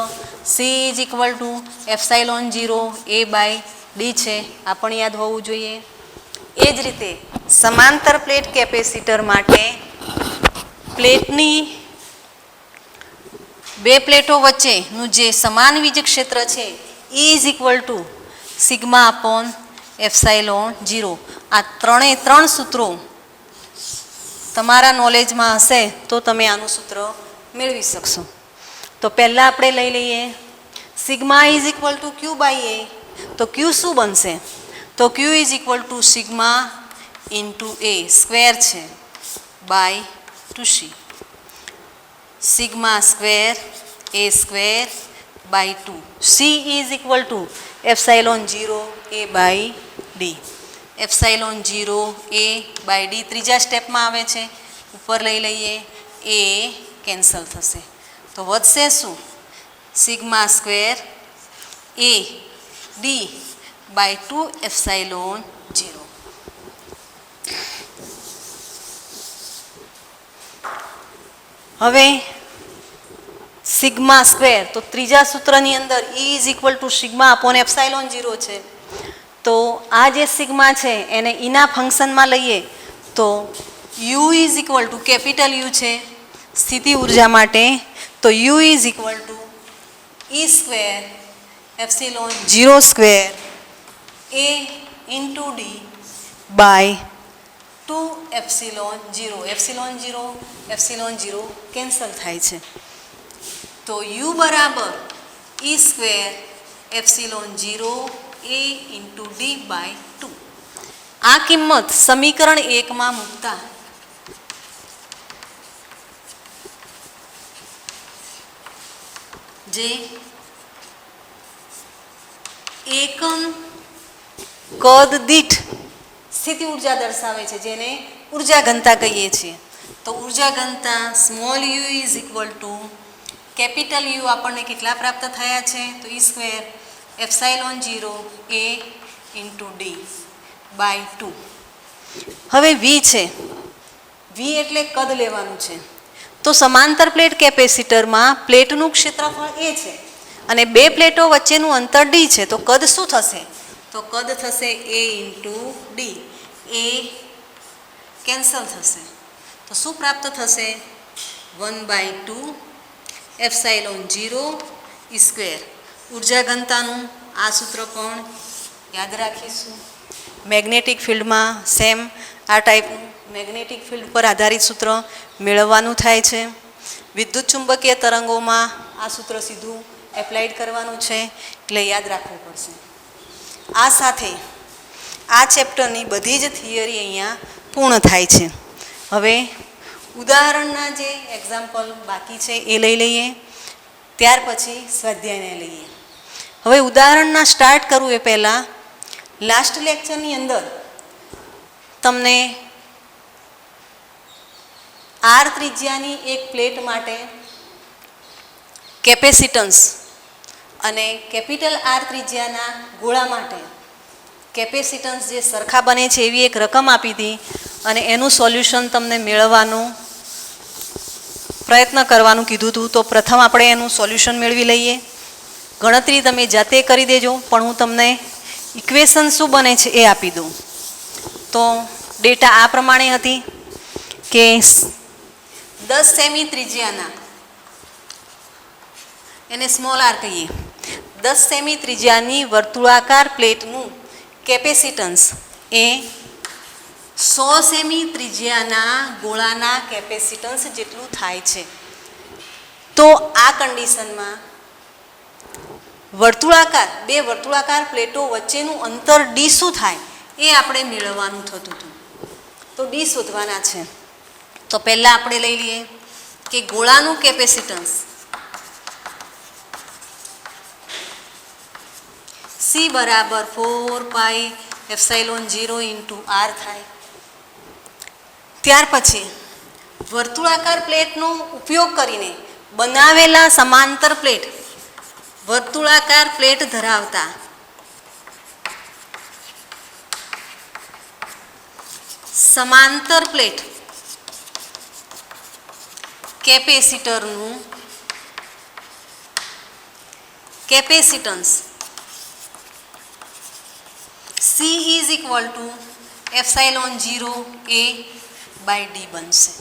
C is equal to epsilon 0 A by D છે, આ પણ યાદ હોવું જોઈએ. એ જ રીતે સમાંતર પ્લેટ કેપેસિટર માટે પ્લેટની બે પ્લેટો વચ્ચેનું જે સમાન વીજ ક્ષેત્ર છે E is equal to sigma upon epsilon 0. આ ત્રણ સૂત્રો તમારા નોલેજમાં હશે તો તમે આનું સૂત્ર મેળવી શકશો. તો પહેલાં આપણે લઈ લઈએ sigma is equal to Q by A. તો ક્યુ શું બનશે? તો Q is equal to sigma into A square છે by 2c. Sigma square A square by 2. C is equal to epsilon 0 A by D. Epsilon 0 A by D ત્રીજા સ્ટેપમાં આવે છે, ઉપર લઈ લઈએ, એ કેન્સલ થશે. તો વધશે શું? Sigma square A D by 2 epsilon 0. હવે સિગ્મા સ્ક્વેર, તો ત્રીજા સૂત્રની અંદર E is equal to sigma upon epsilon 0 છે. તો આ જે સિગ્મા છે એને ઈના ફંક્શનમાં લઈએ તો U is equal to capital U છે સ્થિતિ ઉર્જા માટે. તો U is equal to E square epsilon 0 square A into D by 2 epsilon 0. Epsilon 0 cancel થાય છે. તો યુ બરાબર E square epsilon 0 A into D by 2. આ કિંમત સમીકરણ 1માં મૂકતા જે એકમ કદ દીઠ સ્થિતિ ઉર્જા દર્શાવે છે, જેને ઉર્જા ઘનતા કહીએ છીએ. તો ઉર્જા ઘનતા small U is equal to capital U આપણને કેટલા પ્રાપ્ત થયા છે? તો E square epsilon 0 A into D by 2. હવે વી છે, વી એટલે કદ લેવાનું છે. તો સમાંતર પ્લેટ કેપેસિટરમાં પ્લેટનું ક્ષેત્રફળ એ છે અને બે પ્લેટો વચ્ચેનું અંતર ડી છે. તો કદ શું થશે? તો કદ થશે એ ઇન્ટુ ડી. એ કેન્સલ થશે. તો શું પ્રાપ્ત થશે? 1/2 એપ્સાઇલોન 0 સ્ક્વેર. ઉર્જા ઘનતાનું આ સૂત્ર પણ યાદ રાખીશું. મેગ્નેટિક ફિલ્ડમાં સેમ આ ટાઈપનું મેગ્નેટિક ફિલ્ડ પર આધારિત સૂત્ર મેળવવાનું થાય છે. વિદ્યુત ચુંબકીય તરંગોમાં આ સૂત્ર સીધું એપ્લાઇડ કરવાનું છે, એટલે યાદ રાખવું પડશે. આ સાથે આ ચેપ્ટરની બધી જ થિયરી અહીંયા પૂર્ણ થાય છે. હવે ઉદાહરણના જે એક્ઝામ્પલ બાકી છે એ લઈ લઈએ, ત્યાર પછી સ્વાધ્યાયને લઈએ. હવે ઉદાહરણના સ્ટાર્ટ કરવું એ પહેલાં લાસ્ટ લેક્ચરની અંદર તમને આર ત્રિજ્યાની એક પ્લેટ માટે કેપેસિટન્સ અને કેપિટલ આર ત્રિજ્યાના ગોળા માટે કેપેસિટન્સ જે સરખા બને છે એવી એક રકમ આપી હતી અને એનું સોલ્યુશન તમને મેળવવાનું પ્રયત્ન કરવાનું કીધું હતું. તો પ્રથમ આપણે એનું સોલ્યુશન મેળવી લઈએ. ગણતરી તમે જાતે કરી દેજો, પણ હું તમને ઇક્વેશન શું બને છે એ આપી દઉં. તો ડેટા આ પ્રમાણે હતી કે 10 સેમી ત્રિજ્યાના, એને સ્મોલ આર કહીએ, 10 સેમી ત્રિજ્યાની વર્તુળાકાર પ્લેટનું કેપેસિટન્સ એ 100 સેમી ત્રિજ્યાના ગોળાના કેપેસિટન્સ જેટલું થાય છે. તો આ કન્ડિશનમાં બે વર્તુળાકાર પ્લેટો વચ્ચેનું અંતર ડી શું થાય એ આપણે મેળવવાનું થતું હતું. તો ડી શોધવાના છે. તો પહેલાં આપણે લઈ લઈએ કે ગોળાનું કેપેસિટન્સ સી બરાબર 4πε0 ઇન્ટુ આર થાય. ત્યાર પછી વર્તુળાકાર પ્લેટનો ઉપયોગ કરીને બનાવેલા સમાંતર પ્લેટ, વર્તુળાકાર પ્લેટ ધરાવતા સમાંતર પ્લેટ કેપેસિટરનું capacitance C is equal to ε0A/d બનશે.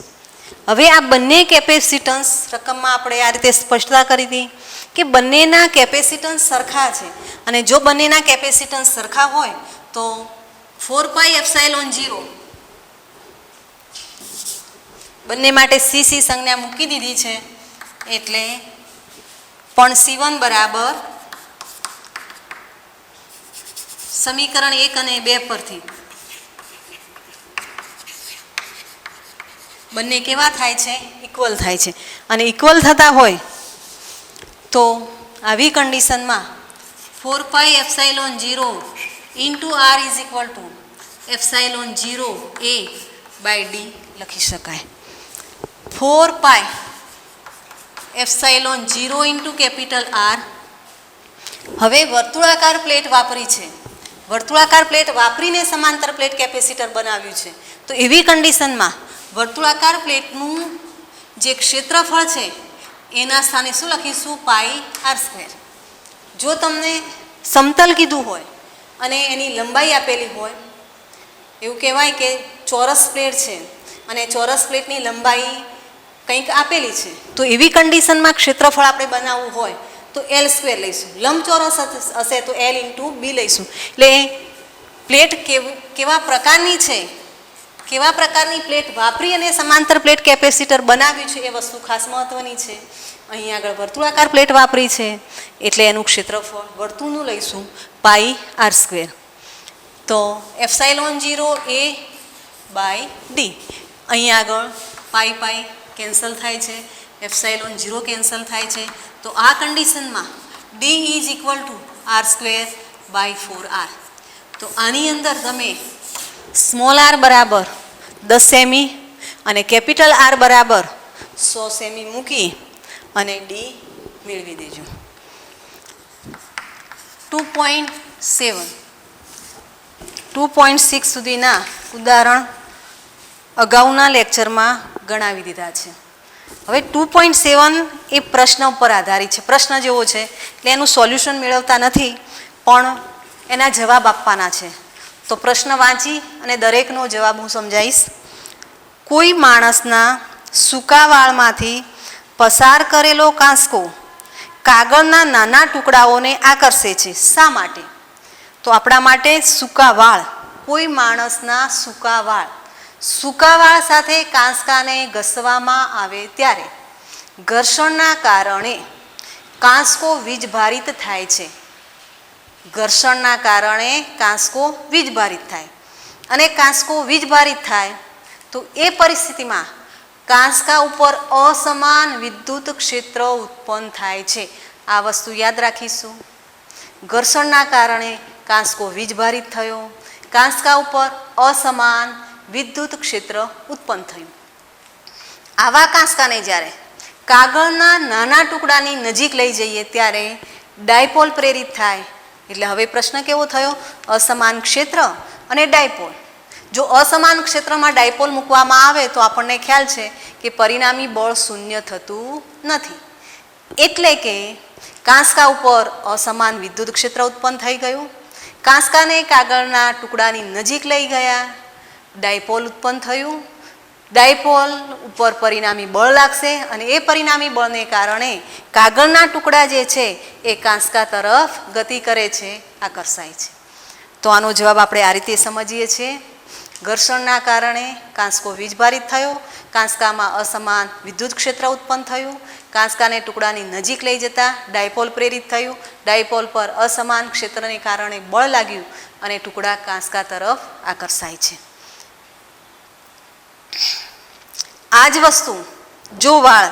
હવે આ બંને કેપેસિટન્સ રકમમાં આપણે આ રીતે સ્પષ્ટતા કરી હતી કે બંનેના કેપેસિટન્સ સરખા છે, અને જો બંનેના કેપેસિટન્સ સરખા હોય તો 4πε0 બંને માટે સી સંજ્ઞા મૂકી દીધી છે, એટલે પણ C1 બરાબર સમીકરણ 1 અને 2 પરથી બંને કેવા થાય છે? ઇક્વલ થાય છે. અને ઇક્વલ થતા હોય તો આવી કન્ડિશનમાં 4πε0 into R is equal to ε0A/d લખી શકાય. 4πε0 ઇન્ટુ કેપિટલ આર. હવે વર્તુળાકાર પ્લેટ વાપરી છે, વર્તુળાકાર પ્લેટ વાપરીને સમાંતર પ્લેટ કેપેસિટર બનાવ્યું છે. તો એવી કન્ડિશનમાં વર્તુળાકાર પ્લેટનું જે ક્ષેત્રફળ છે એના સ્થાને શું લખીશું? πr². જો તમને સમતલ કીધું હોય અને એની લંબાઈ આપેલી હોય, એવું કહેવાય કે ચોરસ પ્લેટ છે અને ચોરસ પ્લેટની લંબાઈ કંઈક આપેલી છે, તો એવી કન્ડિશનમાં ક્ષેત્રફળ આપણે બનાવવું હોય તો L² લઈશું. લંબચોરસ હશે તો L ઇન્ટુ બી લઈશું. એટલે પ્લેટ કેવા પ્રકારની છે, કેવા પ્રકારની પ્લેટ વાપરી અને સમાંતર પ્લેટ કેપેસિટર બનાવ્યું છે એ વસ્તુ ખાસ મહત્વની છે. અહીં આગળ વર્તુળાકાર પ્લેટ વાપરી છે એટલે એનું ક્ષેત્રફળ વર્તુળનું લઈશું πr². તો ε0A/d. અહીં આગળ પાઈ કેન્સલ થાય છે, ε0 કેન્સલ થાય છે. તો આ કન્ડિશનમાં d is equal two r²/4r. તો આની અંદર તમે સ્મોલ આર બરાબર 10 સેમી અને કેપિટલ આર બરાબર 100 સેમી મૂકી અને ડી મેળવી દેજો. 2.6 સુધીના ઉદાહરણ અગાઉના લેક્ચરમાં ગણાવી દીધા છે. હવે 2.7 એ પ્રશ્ન ઉપર આધારિત છે, પ્રશ્ન જેવો છે એટલે એનું સોલ્યુશન મેળવતા નથી, પણ એના જવાબ આપવાના છે. તો પ્રશ્ન વાંચી અને દરેકનો જવાબ હું સમજાવીશ. કોઈ માણસના સૂકા વાળમાંથી પસાર કરેલો કાંસકો કાગળના નાના ટુકડાઓને આકર્ષે છે. શા માટે? તો આપણા માટે સૂકા વાળ, કોઈ માણસના સૂકા વાળ સાથે કાંસકાને ઘસવામાં આવે ત્યારે ઘર્ષણના કારણે કાંસકો વીજભારિત થાય છે. ઘર્ષણના કારણે કાંસકો વીજભારિત થાય અને કાંસકો વીજભારિત થાય તો એ પરિસ્થિતિમાં કાંસકા ઉપર અસમાન વિદ્યુત ક્ષેત્ર ઉત્પન્ન થાય છે. આ વસ્તુ યાદ રાખીશું. ઘર્ષણના કારણે કાંસકો વીજભારિત થયો, કાંસકા ઉપર અસમાન વિદ્યુત ક્ષેત્ર ઉત્પન્ન થયું. આવા કાંસકાને જ્યારે કાગળના નાના ટુકડાની નજીક લઈ જઈએ ત્યારે ડાયપોલ પ્રેરિત થાય. એટલે હવે પ્રશ્ન કેવો થયો? અસમાન ક્ષેત્ર અને ડાયપોલ. જો અસમાન ક્ષેત્રમાં ડાયપોલ મૂકવામાં આવે તો આપણને ખ્યાલ છે કે પરિણામી બળ શૂન્ય થતું નથી. એટલે કે કાંસકા ઉપર અસમાન વિદ્યુત ક્ષેત્ર ઉત્પન્ન થઈ ગયું, કાંસકાને કાગળના ટુકડાની નજીક લઈ ગયા, ડાયપોલ ઉત્પન્ન થયું. ડાયપોલ ઉપર પરિણામી બળ લાગશે અને એ પરિણામી બળને કારણે કાગળના ટુકડા જે છે એ કાંસકા તરફ ગતિ કરે છે, આકર્ષાય છે. તો આનો જવાબ આપણે આ રીતે સમજીએ છીએ. ઘર્ષણના કારણે કાંસકો વીજભારિત થયો, કાંસકામાં અસમાન વિદ્યુત ક્ષેત્ર ઉત્પન્ન થયું, કાંસકાને ટુકડાની નજીક લઈ જતા ડાયપોલ પ્રેરિત થયું, ડાયપોલ પર અસમાન ક્ષેત્રને કારણે બળ લાગ્યું અને ટુકડા કાંસકા તરફ આકર્ષાય છે. આ જ વસ્તુ જો વાળ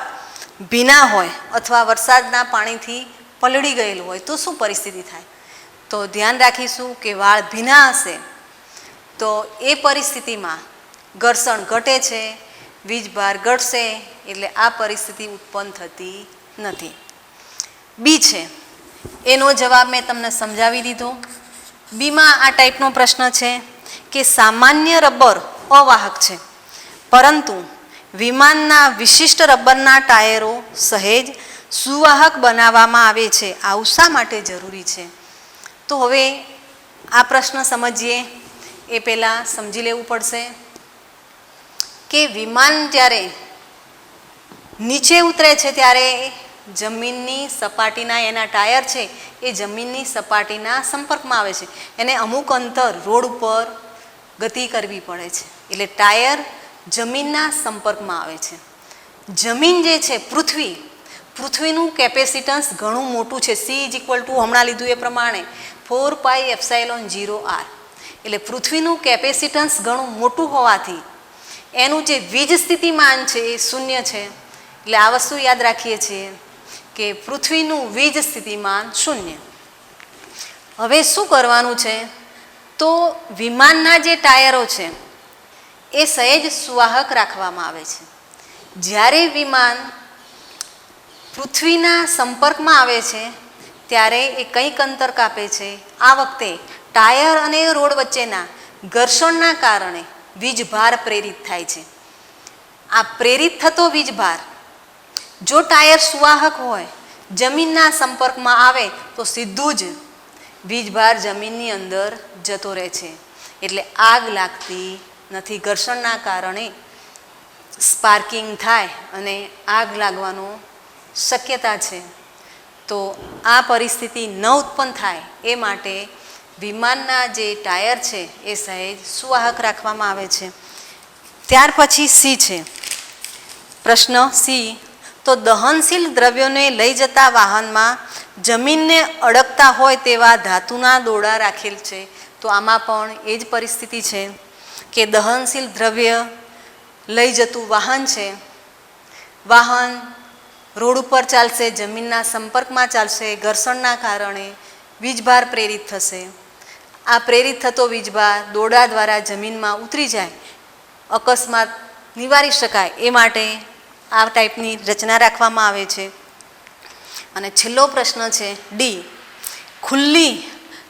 ભીના હોય અથવા વરસાદના પાણીથી પલળી ગયેલું હોય તો શું પરિસ્થિતિ થાય? તો ધ્યાન રાખીશું કે વાળ ભીના હશે તો એ પરિસ્થિતિમાં ઘર્ષણ ઘટે છે, વીજભાર ઘટશે, એટલે આ પરિસ્થિતિ ઉત્પન્ન થતી નથી. બી છે એનો જવાબ મેં તમને સમજાવી દીધો. બીમાં આ ટાઈપનો પ્રશ્ન છે કે સામાન્ય રબર અવાહક છે પરંતુ વિમાનના વિશિષ્ટ રબરના ટાયરો સહેજ સુવાહક બનાવવામાં આવે છે. આવું શા માટે જરૂરી છે? તો હવે આ પ્રશ્ન સમજીએ એ પહેલાં સમજી લેવું પડશે કે વિમાન જ્યારે નીચે ઉતરે છે ત્યારે જમીનની સપાટીના એના ટાયર છે એ જમીનની સપાટીના સંપર્કમાં આવે છે. એને અમુક અંતર રોડ ઉપર ગતિ કરવી પડે છે એટલે ટાયર જમીનના સંપર્કમાં આવે છે. જમીન જે છે પૃથ્વીનું કેપેસિટન્સ ઘણું મોટું છે. C= હમણાં લીધું એ પ્રમાણે 4πε0r. એટલે પૃથ્વીનું કેપેસિટન્સ ઘણું મોટું હોવાથી એનું જે વીજ સ્થિતિમાન છે એ શૂન્ય છે. એટલે આ વસ્તુ યાદ રાખીએ છીએ કે પૃથ્વીનું વીજ સ્થિતિમાન શૂન્ય. હવે શું કરવાનું છે? તો વિમાનના જે ટાયરો છે એ સહેજ સુવાહક રાખવામાં આવે છે. જ્યારે વિમાન પૃથ્વીના સંપર્કમાં આવે છે ત્યારે એ કંઈક અંતર કાપે છે. આ વખતે ટાયર અને રોડ વચ્ચેના ઘર્ષણના કારણે વીજભાર પ્રેરિત થાય છે. આ પ્રેરિત થતો વીજભાર જો ટાયર સુવાહક હોય, જમીનના સંપર્કમાં આવે તો સીધું જ વીજભાર જમીનની અંદર જતો રહે છે. એટલે આગ લાગતી નથી. ઘર્ષણના કારણે સ્પાર્કિંગ થાય અને આગ લાગવાનો શક્યતા છે. તો આ પરિસ્થિતિ ન ઉત્પન્ન થાય એ માટે વિમાનના જે ટાયર છે એ સહેજ સુવાહક રાખવામાં આવે છે. ત્યાર પછી સી છે પ્રશ્ન સી. તો દહનશીલ દ્રવ્યોને લઈ જતા વાહનમાં જમીનને અડકતા હોય તેવા ધાતુના દોરડા રાખેલ છે. તો આમાં પણ એ જ પરિસ્થિતિ છે કે દહનશીલ દ્રવ્ય લઈ જતું વાહન છે. વાહન રોડ ઉપર ચાલશે, જમીનના સંપર્કમાં ચાલશે, ઘર્ષણના કારણે વીજભાર પ્રેરિત થશે. આ પ્રેરિત થતો વીજભાર દોરડા દ્વારા જમીનમાં ઉતરી જાય, અકસ્માત નિવારી શકાય એ માટે આ ટાઈપની રચના રાખવામાં આવે છે. અને છેલ્લો પ્રશ્ન છે ડી. ખુલ્લી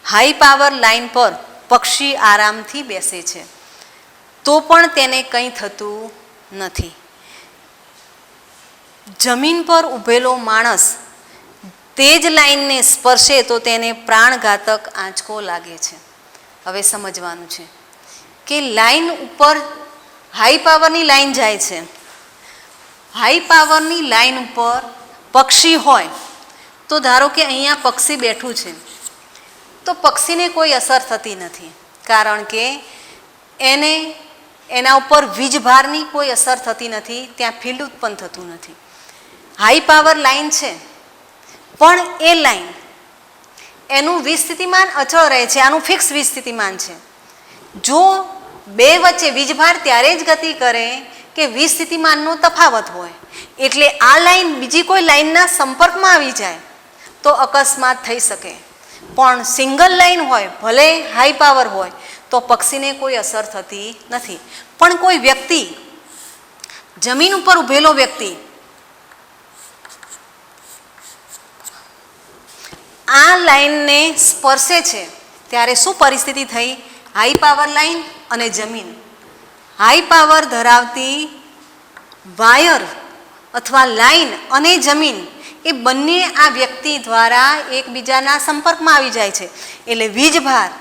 હાઈ પાવર લાઇન પર પક્ષી આરામથી બેસે છે તો પણ તેને કંઈ થતું નથી. જમીન પર ઊભેલો માણસ તે જ લાઈનને સ્પર્શે તો તેને પ્રાણઘાતક આંચકો લાગે છે. હવે સમજવાનું છે કે લાઈન ઉપર હાઈ પાવરની લાઈન જાય છે, હાઈ પાવરની લાઈન ઉપર પક્ષી હોય તો ધારો કે અહીંયા પક્ષી બેઠું છે, તો પક્ષીને કોઈ અસર થતી નથી, કારણ કે એને એના ઉપર વીજભારની કોઈ અસર થતી નથી, ત્યાં ફિલ્ડ ઉત્પન્ન થતું નથી. હાઈ પાવર લાઈન છે, પણ એ લાઈન એનું વીજસ્થિતિમાન અચળ રહે છે, આનું ફિક્સ વીજસ્થિતિમાન છે. જો બે વચ્ચે વીજભાર ત્યારે જ ગતિ કરે કે વીજસ્થિતિમાનનો તફાવત હોય, એટલે આ લાઈન બીજી કોઈ લાઈનના સંપર્કમાં આવી જાય તો અકસ્માત થઈ શકે. પણ સિંગલ લાઈન હોય, ભલે હાઈ પાવર હોય, તો પક્ષીને કોઈ અસર થતી નથી. પણ કોઈ વ્યક્તિ, જમીન ઉપર ઊભેલો વ્યક્તિ આ લાઈનને સ્પર્શે છે ત્યારે શું પરિસ્થિતિ થઈ? હાઈ પાવર લાઈન અને જમીન, હાઈ પાવર ધરાવતી વાયર અથવા લાઈન અને જમીન એ બંને આ વ્યક્તિ દ્વારા એકબીજાના સંપર્કમાં આવી જાય છે, એટલે વીજભાર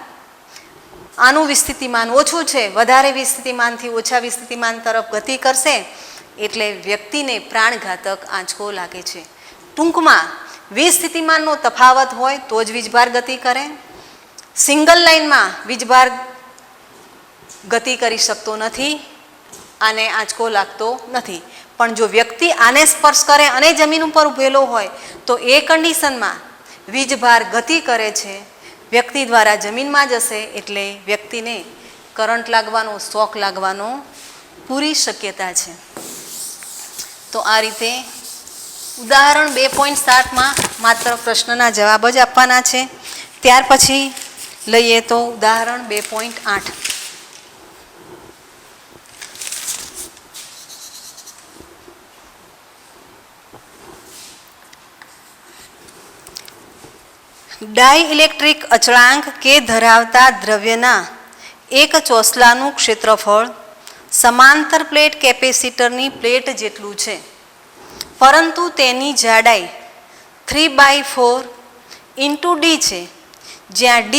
આનું વિસ્થિતિમાન ઓછું છે, વધારે વિસ્થિતિમાનથી ઓછા વિસ્થિતિમાન તરફ ગતિ કરશે, એટલે વ્યક્તિને પ્રાણઘાતક આંચકો લાગે છે. ટૂંકમાં વિસ્થિતિમાનનો તફાવત હોય તો જ વીજભાર ગતિ કરે. સિંગલ લાઈનમાં વીજભાર ગતિ કરી શકતો નથી અને આંચકો લાગતો નથી. પણ જો વ્યક્તિ આને સ્પર્શ કરે અને જમીન ઉપર ઊભેલો હોય તો એ કન્ડિશનમાં વીજભાર ગતિ કરે છે, વ્યક્તિ દ્વારા જમીનમાં જશે, એટલે વ્યક્તિને કરંટ લાગવાનો, શોક લાગવાનો પૂરી શક્યતા છે. તો આ રીતે ઉદાહરણ 2.7માં માત્ર પ્રશ્નના જવાબ જ આપવાના છે. ત્યાર પછી લઈએ તો ઉદાહરણ 2.8. ડાઇઇલેક્ટ્રિક અચળાંક કે ધરાવતા દ્રવ્યના એક ચોસલાનું ક્ષેત્રફળ સમાંતર પ્લેટ કેપેસિટરની પ્લેટ જેટલું છે, પરંતુ તેની જાડાઈ 3/4 × d છે, જ્યાં d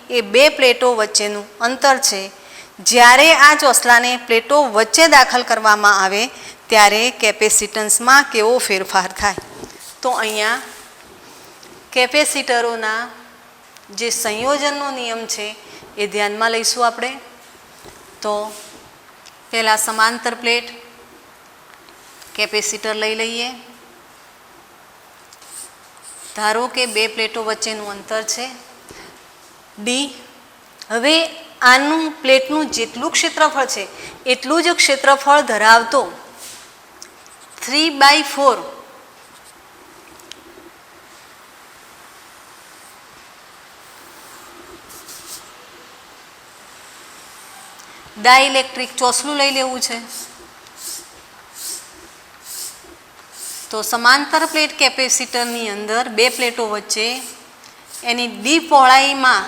એ બે પ્લેટો વચ્ચેનું અંતર છે. જ્યારે આ ચોસલાને પ્લેટો વચ્ચે દાખલ કરવામાં આવે ત્યારે કેપેસિટન્સમાં કેવો ફેરફાર થાય? તો અહીંયા કેપેસિટરોના જે સંયોજનનો નિયમ છે એ ધ્યાનમાં લઈશું આપણે. તો પહેલાં સમાંતર પ્લેટ કેપેસિટર લઈ લઈએ. ધારો કે બે પ્લેટો વચ્ચેનું અંતર છે d. હવે આનું પ્લેટનું જેટલું ક્ષેત્રફળ છે એટલું જ ક્ષેત્રફળ ધરાવતો 3/4 ડાઇલેક્ટ્રિક ચોસલું લઈ લેવું છે. તો સમાંતર પ્લેટ કેપેસિટરની અંદર બે પ્લેટો વચ્ચે એની ડી પહોળાઈમાં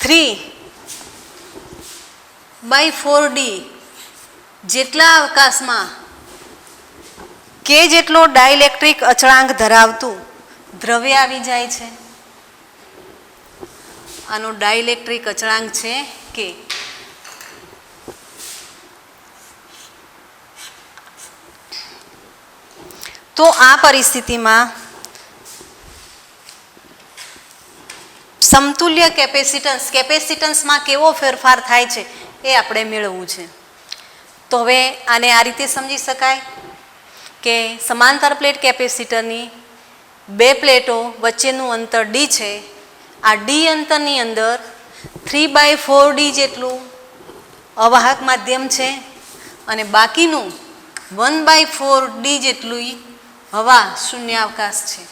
3/4d જેટલા અવકાશમાં કે જેટલો ડાઇલેક્ટ્રિક અચળાંક ધરાવતું દ્રવ્ય આવી જાય છે. આનો ડાઇલેક્ટ્રિક અચળાંક છે કે. તો આ પરિસ્થિતિમાં સમતુલ્ય કેપેસિટન્સમાં કેવો ફેરફાર થાય છે એ આપણે મેળવવું છે. તો હવે આને આ રીતે સમજી શકાય કે સમાંતર પ્લેટ કેપેસિટરની બે પ્લેટો વચ્ચેનું અંતર d છે. આ d અંતરની અંદર 3/4d જેટલું અવાહક માધ્યમ છે અને બાકીનું 1/4d જેટલું હવા શૂન્યાવકાશ છે.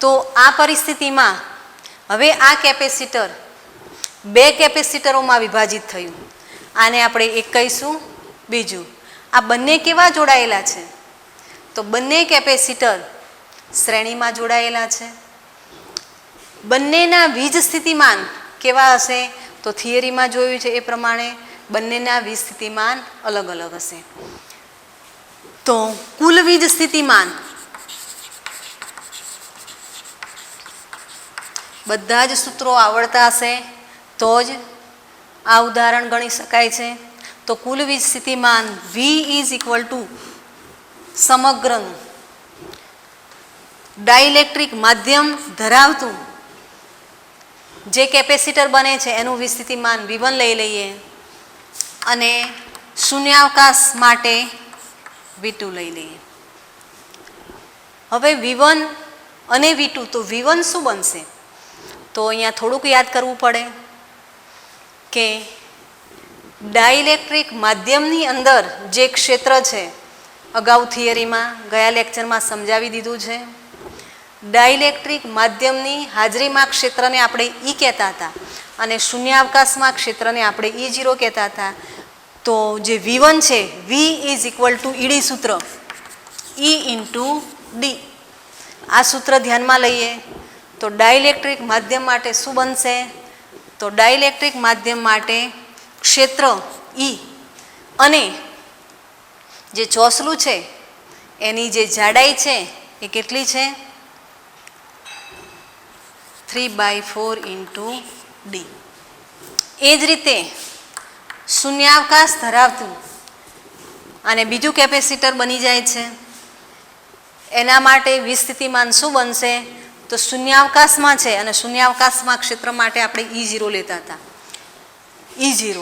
તો આ પરિસ્થિતિમાં હવે આ કેપેસિટર બે કેપેસિટરોમાં વિભાજિત થયું. આને આપણે એક કહીશું, બીજું. આ બંને કેવા જોડાયેલા છે? તો બંને કેપેસિટર શ્રેણીમાં જોડાયેલા છે. બંનેના વીજ સ્થિતિમાન કેવા હશે? તો થિયરીમાં જોયું છે એ પ્રમાણે બંનેના વીજ સ્થિતિમાન અલગ અલગ હશે. તો કુલ વીજ સ્થિતિમાન બધા જ સૂત્રો આવડતા હશે તો જ આ ઉદાહરણ ગણી શકાય છે. તો કુલ વીજ સ્થિતિમાન V = સમગ્રનું ડાઇલેક્ટ્રિક માધ્યમ ધરાવતું જે કેપેસિટર બને છે એનું વિસ્થિતિમાન V1 લઈ લઈએ અને શૂન્યાવકાશ માટે V2 લઈ લઈએ. હવે V1 અને V2, તો V1 શું બનશે? તો અહીંયા થોડુંક યાદ કરવું પડે કે ડાઇલેક્ટ્રિક માધ્યમની અંદર જે ક્ષેત્ર છે, અગાઉ થિયરીમાં ગયા લેક્ચરમાં સમજાવી દીધું છે. ડાઇલેક્ટ્રિક માધ્યમની હાજરીમાં ક્ષેત્રને આપણે E કહેતા હતા અને શૂન્યાવકાશમાં ક્ષેત્રને આપણે E0 કહેતા હતા. તો જે V1 છે, V is equal to ED સૂત્ર, E ઇન્ટુ ડી. આ સૂત્ર ધ્યાનમાં લઈએ તો ડાઇલેક્ટ્રિક માધ્યમ માટે શું બનશે? તો ડાઇલેક્ટ્રિક માધ્યમ માટે ક્ષેત્ર E અને જે ચોસલું છે એની જે જાડાઈ છે એ કેટલી છે? 3/4 ઇન્ટુ ડી. એ જ રીતે શૂન્યાવકાશ ધરાવતું અને બીજું કેપેસિટર બની જાય છે. એના માટે વિસ્થિતિમાન શું બનશે? તો શૂન્યાવકાશમાં છે અને શૂન્યાવકાશમાં ક્ષેત્ર માટે આપણે E0 લેતા હતા. E0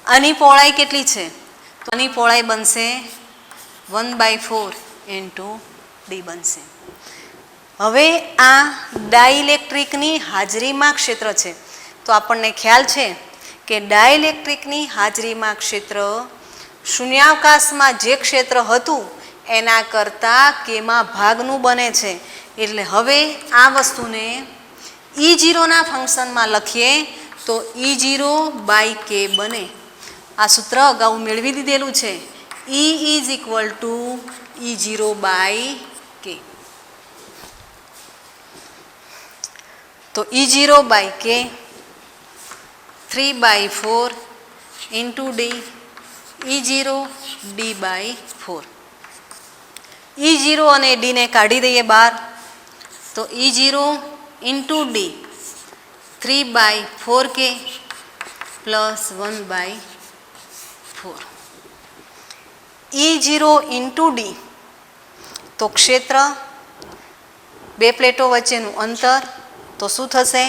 આની પહોળાઈ કેટલી છે? તો આની પહોળાઈ બનશે 1/4 ઇન્ટુ ડી બનશે. હવે આ ડાઇલેક્ટ્રિકની હાજરીમાં ક્ષેત્ર છે, તો આપણને ખ્યાલ છે કે ડાઇલેક્ટ્રિકની હાજરીમાં ક્ષેત્ર શૂન્યાવકાશમાં જે ક્ષેત્ર હતું એના કરતાં કેમાં ભાગનું બને છે. એટલે હવે આ વસ્તુને E0ના ફંક્શનમાં લખીએ તો E0/k બને. આ સૂત્ર અગાઉ મેળવી દીધેલું છે. E is equal two E0/k. તો E0/k 3/4 into D, E0 D/4. E0 અને ડીને કાઢી દઈએ બહાર, તો E0 into D 3/4k plus 1/4. E0 into D તો ક્ષેત્ર, બે પ્લેટો વચ્ચેનું અંતર, તો શું થશે?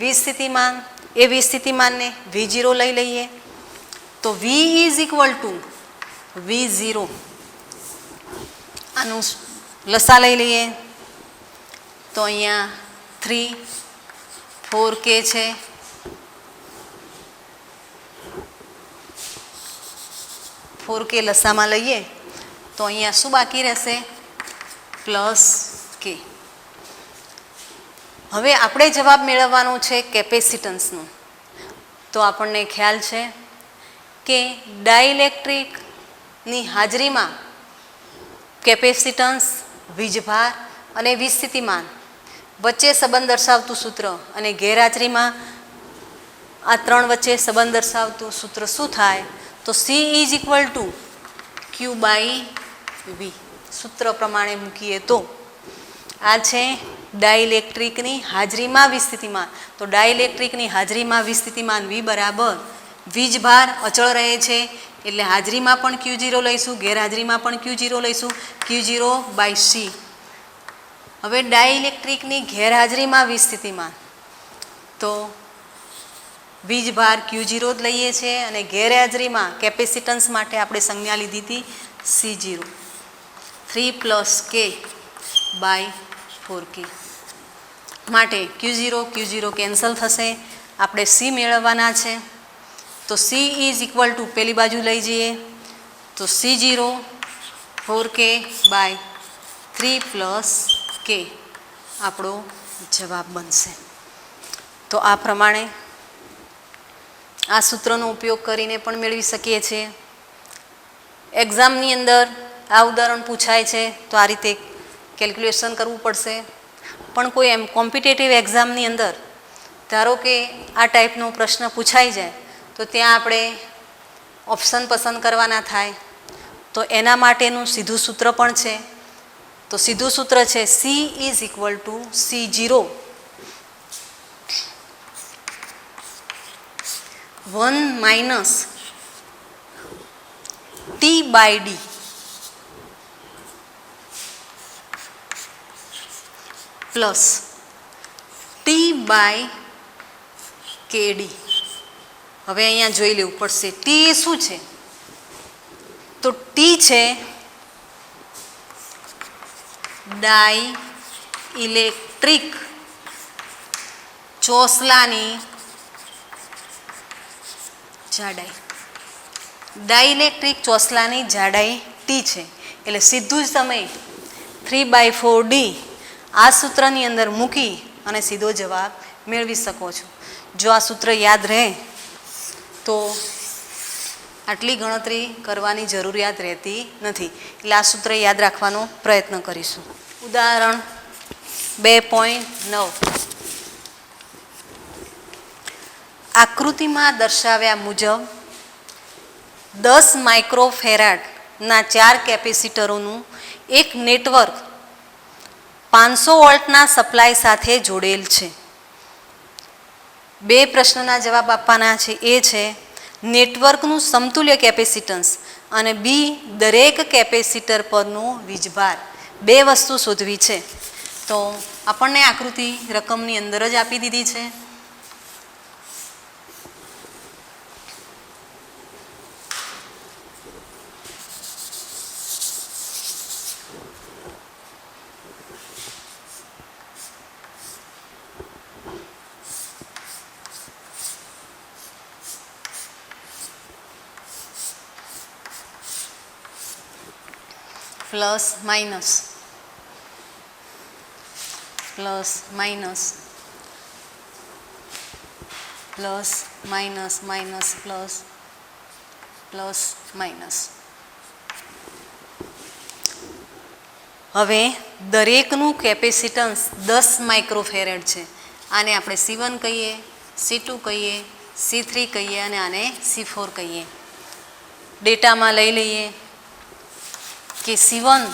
વિસ્થિતિમાન. એ વિસ્થિતિમાનને V0 લઈ લઈએ તો V is equal two V0. આનું લસા લઈ લઈએ તો અહીંયા 3/4k છે. k લસામાં લઈએ તો અહીંયા શું બાકી રહેશે? Plus k. હવે આપણે જવાબ મેળવવાનો છે કેપેસિટન્સનું. તો આપણને ખ્યાલ છે કે ડાઇલેક્ટ્રિકની હાજરીમાં કેપેસિટન્સ, વીજભાર અને વિસ્થિતિમાન વચ્ચે સંબંધ દર્શાવતું સૂત્ર અને ગેરહાજરીમાં આ ત્રણ વચ્ચે સંબંધ દર્શાવતું સૂત્ર શું થાય? તો C is equal two Q/V. સૂત્ર પ્રમાણે મૂકીએ તો આ છે ડાઇલેક્ટ્રિકની હાજરીમાં વિસ્થિતિમાન. તો ડાઇલેક્ટ્રિકની હાજરીમાં વિસ્થિતિમાન V બરાબર વીજભાર અચળ રહે છે એટલે હાજરીમાં પણ Q0 લઈશું, ગેરહાજરીમાં પણ Q0 લઈશું, Q0/C. હવે ડાઇલેક્ટ્રિકની ગેરહાજરીમાં વિસ્થિતિમાન, તો વીજભાર Q0 જ લઈએ છીએ અને ગેરહાજરીમાં કેપેસિટન્સ માટે આપણે સંજ્ઞા લીધી હતી C0. 3 + k/4k માટે Q0 કેન્સલ થશે. આપણે C મેળવવાના છે તો C ઇઝ ઇક્વલ ટુ પેલી બાજુ લઈ જઈએ તો C0 4k/3 + k આપણો જવાબ બનશે. તો આ પ્રમાણે આ સૂત્રનો ઉપયોગ કરીને પણ મેળવી શકીએ છીએ. એક્ઝામની અંદર આ ઉદાહરણ પૂછાય છે તો આ રીતે કેલ્ક્યુલેશન કરવું પડશે. પણ કોઈ એમ કોમ્પિટેટિવ એક્ઝામની અંદર ધારો કે આ ટાઈપનો પ્રશ્ન પૂછાઈ જાય તો ત્યાં આપણે ઓપ્શન પસંદ કરવાના થાય. તો એના માટેનું સીધું સૂત્ર પણ છે. તો સીધું સૂત્ર છે C is equal to C0 1 - T/D. Plus T by K D. હવે અહીંયા જોઈ લેવું પડશે ટી એ શું છે, તો ટી છે ડાઈ ઇલેક્ટ્રિક ચોસલાની જાડાઈ. ડાઇલેક્ટ્રિક ચોસલાની જાડાઈ ટી છે. એટલે સીધું જ તમે 3/4D આ સૂત્રની અંદર મૂકી અને સીધો જવાબ મેળવી શકો છો. જો આ સૂત્ર યાદ રહે તો આટલી ગણતરી કરવાની જરૂરિયાત રહેતી નથી. એટલે આ સૂત્ર યાદ રાખવાનો પ્રયત્ન કરીશું. ઉદાહરણ 2.9. આકૃતિમાં દર્શાવ્યા મુજબ 10 માઇક્રોફેરાડના 4 કેપેસિટરોનું એક નેટવર્ક 500 વોલ્ટના સપ્લાય સાથે જોડેલ છે. બે પ્રશ્નના જવાબ આપવાના છે. એ છે નેટવર્કનું સમતુલ્ય કેપેસિટન્સ અને બી દરેક કેપેસિટર પરનું વીજભાર. બે વસ્તુ શોધવી છે. તો આપણને આકૃતિ રકમની અંદર જ આપી દીધી છે. Plus minus plus minus plus minus minus plus plus minus. હવે દરેકનું કેપેસિટન્સ 10 માઇક્રોફેરેડ છે. આને આપણે C1 કહીએ, C2 કહીએ, C3 કહીએ અને આને C4 કહીએ. ડેટામાં લઈ લઈએ કે C1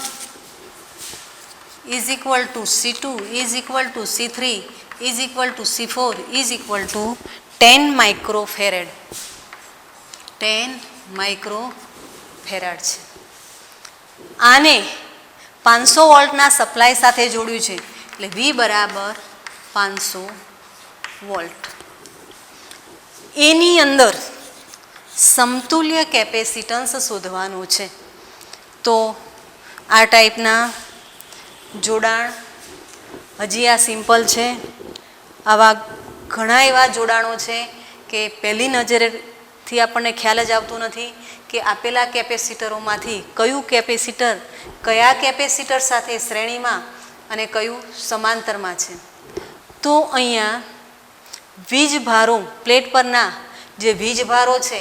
is equal to C2 is equal to C3 is equal to C4 is equal to 10 માઇક્રોફેરેડ. 10 microfarad છે. આને 500 વોલ્ટના સપ્લાય સાથે જોડ્યું છે. એટલે V બરાબર 500 વોલ્ટ. એની અંદર સમતુલ્ય કેપેસિટન્સ શોધવાનું છે. તો આ ટાઈપના જોડાણ હજી આ સિમ્પલ છે. આવા ઘણા એવા જોડાણો છે કે પહેલી નજરેથી આપણને ખ્યાલ જ આવતો નથી કે આપેલા કેપેસિટરોમાંથી કયું કેપેસિટર કયા કેપેસિટર સાથે શ્રેણીમાં અને કયું સમાંતરમાં છે. તો અહીંયા વીજભારો પ્લેટ પરના જે વીજભારો છે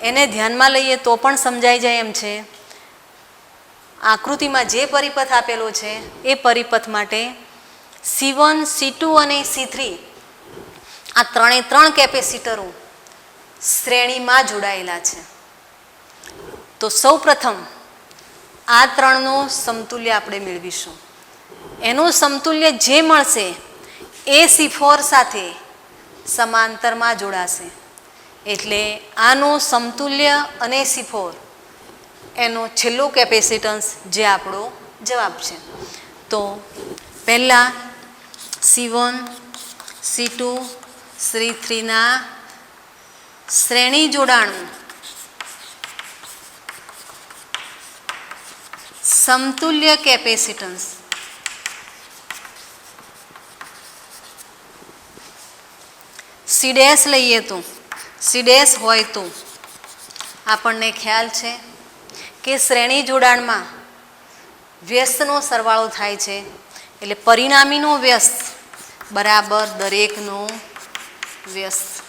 એને ધ્યાનમાં લઈએ તો પણ સમજાઈ જાય એમ છે. આકૃતિમાં જે પરિપથ આપેલો છે એ પરિપથ માટે C1, C2 અને C3 આ ત્રણે ત્રણ કેપેસિટરો શ્રેણીમાં જોડાયેલા છે. તો સૌપ્રથમ આ ત્રણનું સમતુલ્ય આપણે મેળવીશું. એનું સમતુલ્ય જે મળશે એ C4 સાથે સમાંતરમાં જોડાશે. એટલે આનું સમતુલ્ય અને C4 એનો છેલ્લો કેપેસિટન્સ જે આપણો જવાબ છે. તો પહેલાં C1, C2, C3ના શ્રેણી જોડાણનું સમતુલ્ય કેપેસિટન્સ C' લઈએ તો C' હોય તો આપણને ખ્યાલ છે કે શ્રેણી જોડાણમાં વ્યસ્તનો સરવાળો થાય છે. એટલે પરિણામીનો વ્યસ્ત બરાબર દરેકનો વ્યસ્ત.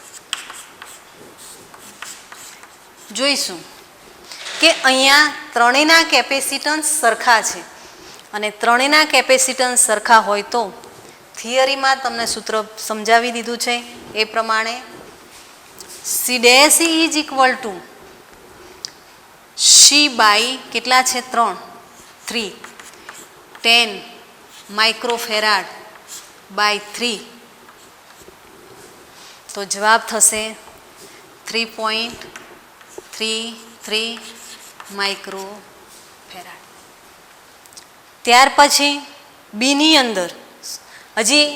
જોઈશું કે અહીંયા ત્રણેયના કેપેસિટન્સ સરખા છે અને ત્રણેયના કેપેસિટન્સ સરખા હોય તો થિયરીમાં તમને સૂત્ર સમજાવી દીધું છે એ પ્રમાણે C' is equal to C by કેટલા છે 3 10 માઇક્રોફેરાડ બાય 3. તો જવાબ થશે 3.33 માઇક્રોફેરાડ. ત્યાર પછી બીની અંદર હજી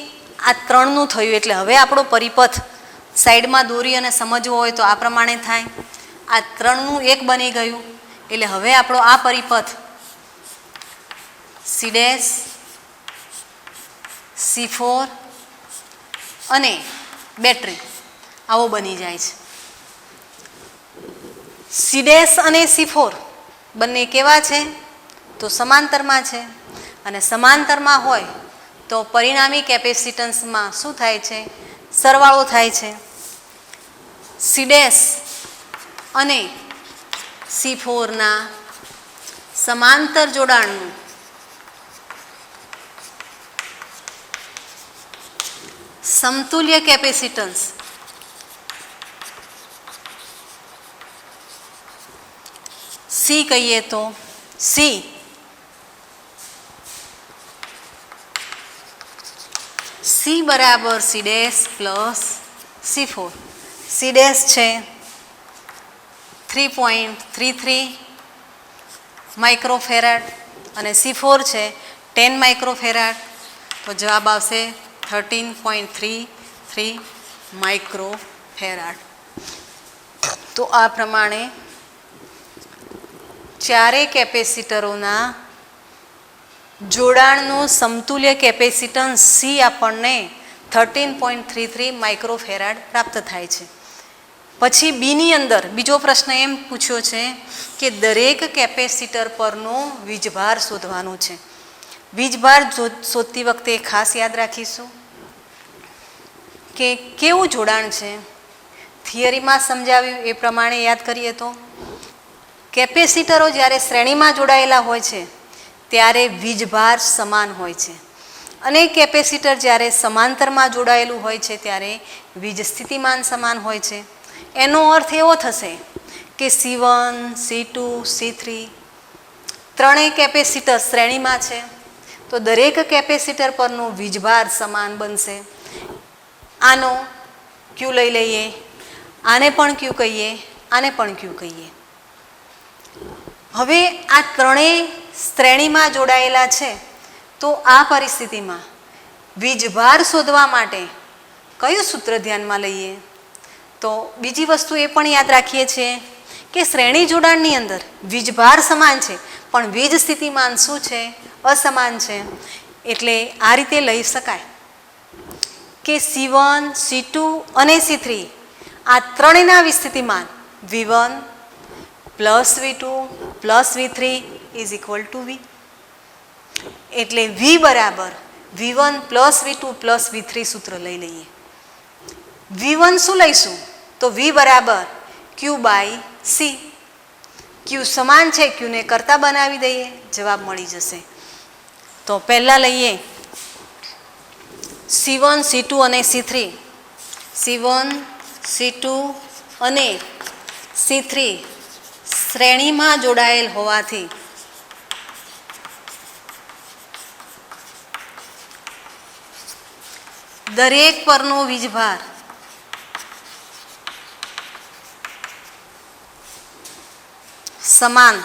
આ 3નું થયું એટલે હવે આપણો પરિપથ સાઈડમાં દોરી અને સમજવો હોય તો આ પ્રમાણે થાય. આ 3નું 1 બની ગયું એટલે હવે આપણો આ પરિપથ C' C4 અને બેટરી આવો બની જાય છે. C' અને C4 બંને કેવા છે? તો સમાંતરમાં છે. અને સમાંતરમાં હોય તો પરિણામી કેપેસિટન્સમાં શું થાય છે? સરવાળો થાય છે. C' અને C4ના સમાંતર જોડાણનું સમતુલ્ય કેપેસિટન્સ C કહીએ તો C બરાબર C' પ્લસ C4. C' છે 3.33 માઇક્રોફેરાડ અને C4 છે 10 માઇક્રોફેરાડ. તો જવાબ આવશે 13.33 માઇક્રોફેરાડ. તો આ પ્રમાણે ચારે કેપેસિટરોના જોડાણનું સમતુલ્ય કેપેસિટન્સ C આપણને 13.33 માઇક્રોફેરાડ પ્રાપ્ત થાય છે. પછી બીની અંદર બીજો પ્રશ્ન એમ પૂછ્યો છે કે દરેક કેપેસિટર પરનો વીજભાર શોધવાનો છે. વીજભાર શોધતી વખતે ખાસ યાદ રાખીશું કે કેવું જોડાણ છે. થિયરીમાં સમજાવ્યું એ પ્રમાણે યાદ કરીએ તો કેપેસિટરો જ્યારે શ્રેણીમાં જોડાયેલા હોય છે ત્યારે વીજભાર સમાન હોય છે અને કેપેસિટર જ્યારે સમાંતરમાં જોડાયેલું હોય છે ત્યારે વીજ સ્થિતિમાન સમાન હોય છે. એનો અર્થ એવો થશે કે C1, C2, C3 ત્રણેય કેપેસિટર શ્રેણીમાં છે તો દરેક કેપેસિટર પરનો વીજભાર સમાન બનશે. આનો Q લઈ લઈએ, આને પણ Q કહીએ, આને પણ Q કહીએ. હવે આ ત્રણેય શ્રેણીમાં જોડાયેલા છે તો આ પરિસ્થિતિમાં વીજભાર શોધવા માટે કયું સૂત્ર ધ્યાનમાં લઈએ? તો બીજી વસ્તુ એ પણ યાદ રાખીએ છીએ કે શ્રેણી જોડાણની અંદર વીજભાર સમાન છે પણ વીજ સ્થિતિમાન શું છે? અસમાન છે. એટલે આ રીતે લઈ શકાય કે C1, C2 અને C3 આ ત્રણેયના વિસ્થિતિમાન V1 plus V2 plus V3 is equal two V. એટલે V બરાબર V1 plus V2 plus V3 સૂત્ર લઈ લઈએ. V1 શું લઈશું? તો V બરાબર Q બાય C. Q સમાન છે, Qને કરતા બનાવી દઈએ, જવાબ મળી જશે. તો પહેલાં લઈએ C1, C2 અને C3. C1, C2 અને C3 શ્રેણીમાં જોડાયેલ હોવાથી દરેક પરનો વીજભાર સમાન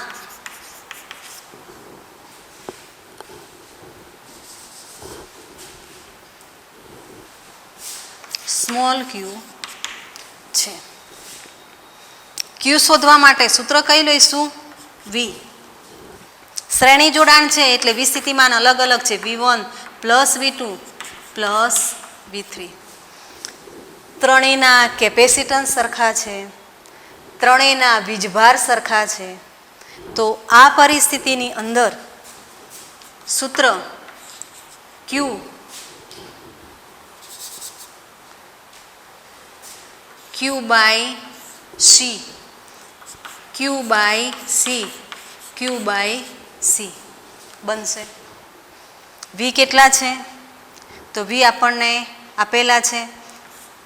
સ્મોલ q છે. Q શોધવા માટે સૂત્ર કઈ લઈશું? V. શ્રેણી જોડાણ છે એટલે વી સ્થિતિમાન અલગ અલગ છે. V1 plus V2 plus V3. ત્રણેયના capacitance સરખા છે, ત્રણેયના વીજભાર સરખા છે. તો આ પરિસ્થિતિની અંદર સૂત્ર Q by C, Q by C, Q by C બનશે. V કેટલા છે? તો V આપણને આપેલા છે,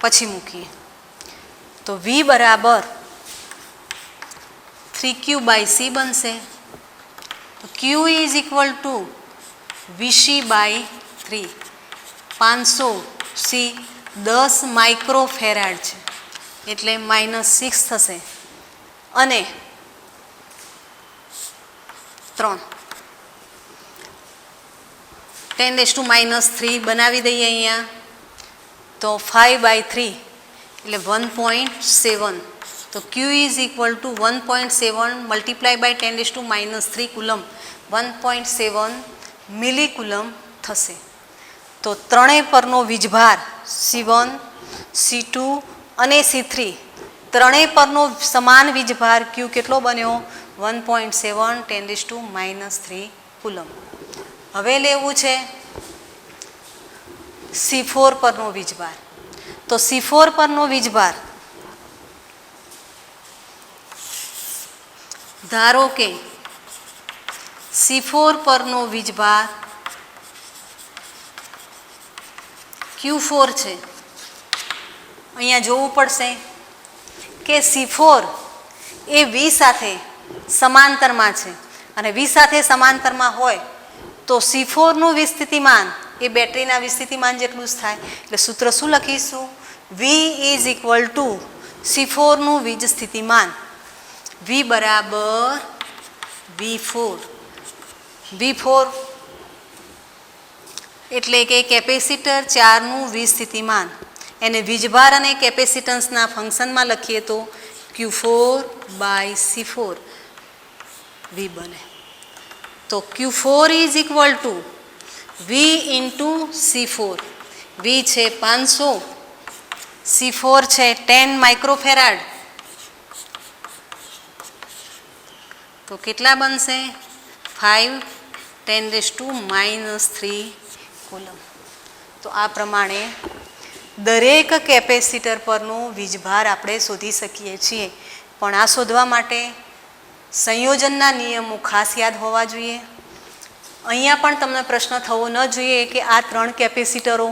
પછી મૂકીએ તો V બરાબર 3Q બાય C બનશે. તો Q is equal to VC by 3. 500C 10 microfarad છે એટલે -6 થશે અને 3 10⁻³ બનાવી દઈએ અહીંયા, તો 5/3 એટલે 1.7. તો Q is equal to 1.7 multiply by 10⁻³ coulomb, 1.7 millicoulomb થશે. તો ત્રણેય પરનો વીજભાર C1, C2 અને C3 ત્રણેય પરનો સમાન વીજભાર Q કેટલો બન્યો? 1.7 10⁻³ કુલમ. હવે લેવું છે C4 પરનો વીજભાર. તો C4 પરનો વીજભાર ધારો કે C4 પરનો વીજભાર Q4 છે. અહીંયા જોવું પડશે કે C4 એ V સાથે સમાંતરમાં છે, અને V સાથે સમાંતરમાં હોય તો C4નું વિસ્થિતિમાન એ બેટરીના વિસ્થિતિમાન જેટલું જ થાય. એટલે સૂત્ર શું લખીશું? V ઇઝ ઇક્વલ ટુ C4નું વીજ સ્થિતિમાન, V બરાબર V4. V4 એટલે કે કેપેસિટર 4નું વીજ સ્થિતિમાન, એને વીજભાર અને કેપેસિટન્સના ફંક્શનમાં લખીએ તો Q4/C4 V બને. તો Q4 is equal two V into C4. V છે 500, C4 છે 10 માઇક્રોફેરાડ. તો કેટલા બનશે? 5×10⁻³ કુલમ. તો આ પ્રમાણે દરેક કેપેસિટર પરનો વીજભાર આપણે શોધી શકીએ છીએ. પણ આ શોધવા માટે સંયોજનના નિયમો ખાસ યાદ હોવા જોઈએ. અહીંયા પણ તમને પ્રશ્ન થવો ન જોઈએ કે આ ત્રણ કેપેસિટરો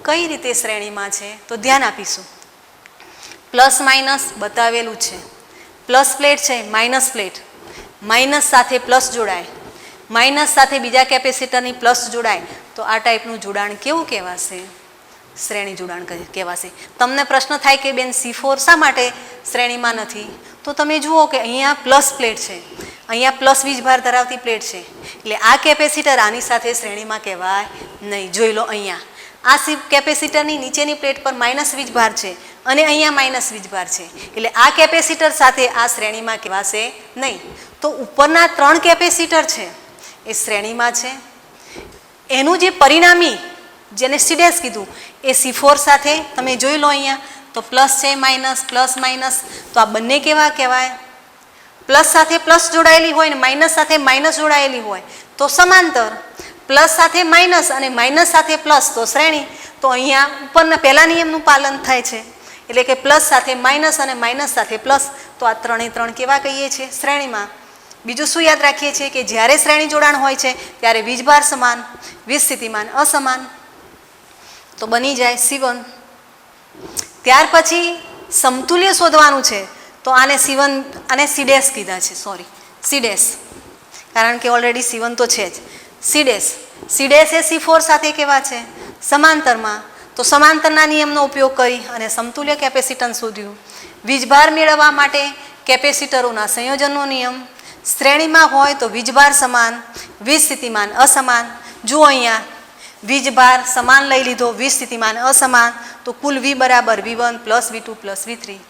કઈ રીતે શ્રેણીમાં છે. તો ધ્યાન આપીશું. પ્લસ માઇનસ બતાવેલું છે. પ્લસ પ્લેટ છે, માઇનસ પ્લેટ, માઇનસ સાથે પ્લસ જોડાય, માઇનસ સાથે બીજા કેપેસિટરની પ્લસ જોડાય, તો આ ટાઈપનું જોડાણ કેવું કહેવાશે? શ્રેણી જોડાણ કહેવાશે. તમને પ્રશ્ન થાય કે બેન C4 શા માટે શ્રેણીમાં નથી? તો તમે જુઓ કે અહીંયા પ્લસ પ્લેટ છે, અહીંયા પ્લસ વીજભાર ધરાવતી પ્લેટ છે, એટલે આ કેપેસિટર આની સાથે શ્રેણીમાં કહેવાય નહીં. જોઈ લો, અહીંયા આ કેપેસિટરની નીચેની પ્લેટ પર માઇનસ વીજભાર છે અને અહીંયા માઇનસ વીજભાર છે, એટલે આ કેપેસિટર સાથે આ શ્રેણીમાં કહેવાશે નહીં. તો ઉપરના ત્રણ કેપેસિટર છે એ શ્રેણીમાં છે. એનું જે પરિણામી જેને C' કીધું એ C4 સાથે તમે જોઈ લો અહીંયા, તો પ્લસ છે, માઇનસ, પ્લસ માઇનસ, તો આ બંને કેવા કહેવાય? પ્લસ સાથે પ્લસ જોડાયેલી હોય ને માઇનસ સાથે માઇનસ જોડાયેલી હોય તો સમાંતર, પ્લસ સાથે માઇનસ અને માઇનસ સાથે પ્લસ તો શ્રેણી. તો અહીંયા ઉપરના પહેલા નિયમનું પાલન થાય છે, એટલે કે પ્લસ સાથે માઇનસ અને માઇનસ સાથે પ્લસ, તો આ ત્રણે ત્રણ કેવા કહીએ છીએ? શ્રેણીમાં. બીજું શું યાદ રાખીએ છીએ કે જ્યારે શ્રેણી જોડાણ હોય છે ત્યારે વીજભાર સમાન, વીજ સ્થિતિમાન અસમાન, તો બની જાય C1. ત્યાર પછી સમતુલ્ય શોધવાનું છે, તો આને C1 અને C' કીધા છે, સોરી C', કારણ કે ઓલરેડી C1 તો છે જ. C' એ C4 સાથે કેવા છે? સમાંતરમાં. તો સમાંતરના નિયમનો ઉપયોગ કરી અને સમતુલ્ય કેપેસિટન્સ શોધ્યું. વીજભાર મેળવવા માટે કેપેસિટરોના સંયોજનનો નિયમ, શ્રેણીમાં હોય તો વીજભાર સમાન, વીજ સ્થિતિમાન અસમાન. જુઓ અહીંયા વીજભાર સમાન લઈ લીધો, વીજ સ્થિતિમાન અસમાન, તો કુલ V બરાબર V1 + V2 + V3.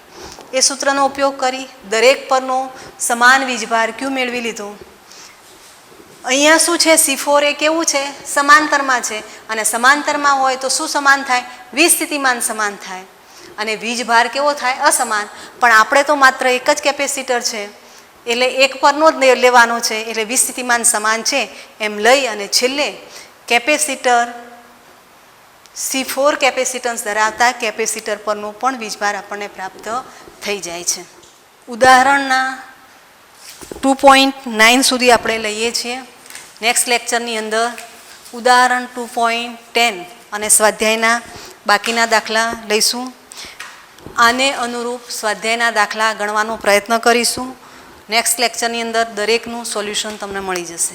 એ સૂત્રનો ઉપયોગ કરી દરેક પરનો સમાન વીજભાર Q મેળવી લીધો. અહીંયા શું છે? C4 એ કેવું છે? સમાંતરમાં છે, અને સમાંતરમાં હોય તો શું સમાન થાય? વીજ સ્થિતિમાન સમાન થાય, અને વીજભાર કેવો થાય? અસમાન. પણ આપણે તો માત્ર એક જ કેપેસિટર છે, એટલે એક પરનો જ લેવાનો છે, એટલે વીજ સ્થિતિમાન સમાન છે એમ લઈ અને છેલ્લે કેપેસિટર C4 કેપેસિટન્સ ધરાવતા કેપેસિટર પરનો પણ વીજભાર આપણને પ્રાપ્ત થઈ જાય છે. ઉદાહરણના 2.9 સુધી આપણે લઈએ છીએ. નેક્સ્ટ લેક્ચરની અંદર ઉદાહરણ 2.10 અને સ્વાધ્યાયના બાકીના દાખલા લઈશું. આને અનુરૂપ સ્વાધ્યાયના દાખલા ગણવાનો પ્રયત્ન કરીશું. નેક્સ્ટ લેક્ચરની અંદર દરેકનું સોલ્યુશન તમને મળી જશે.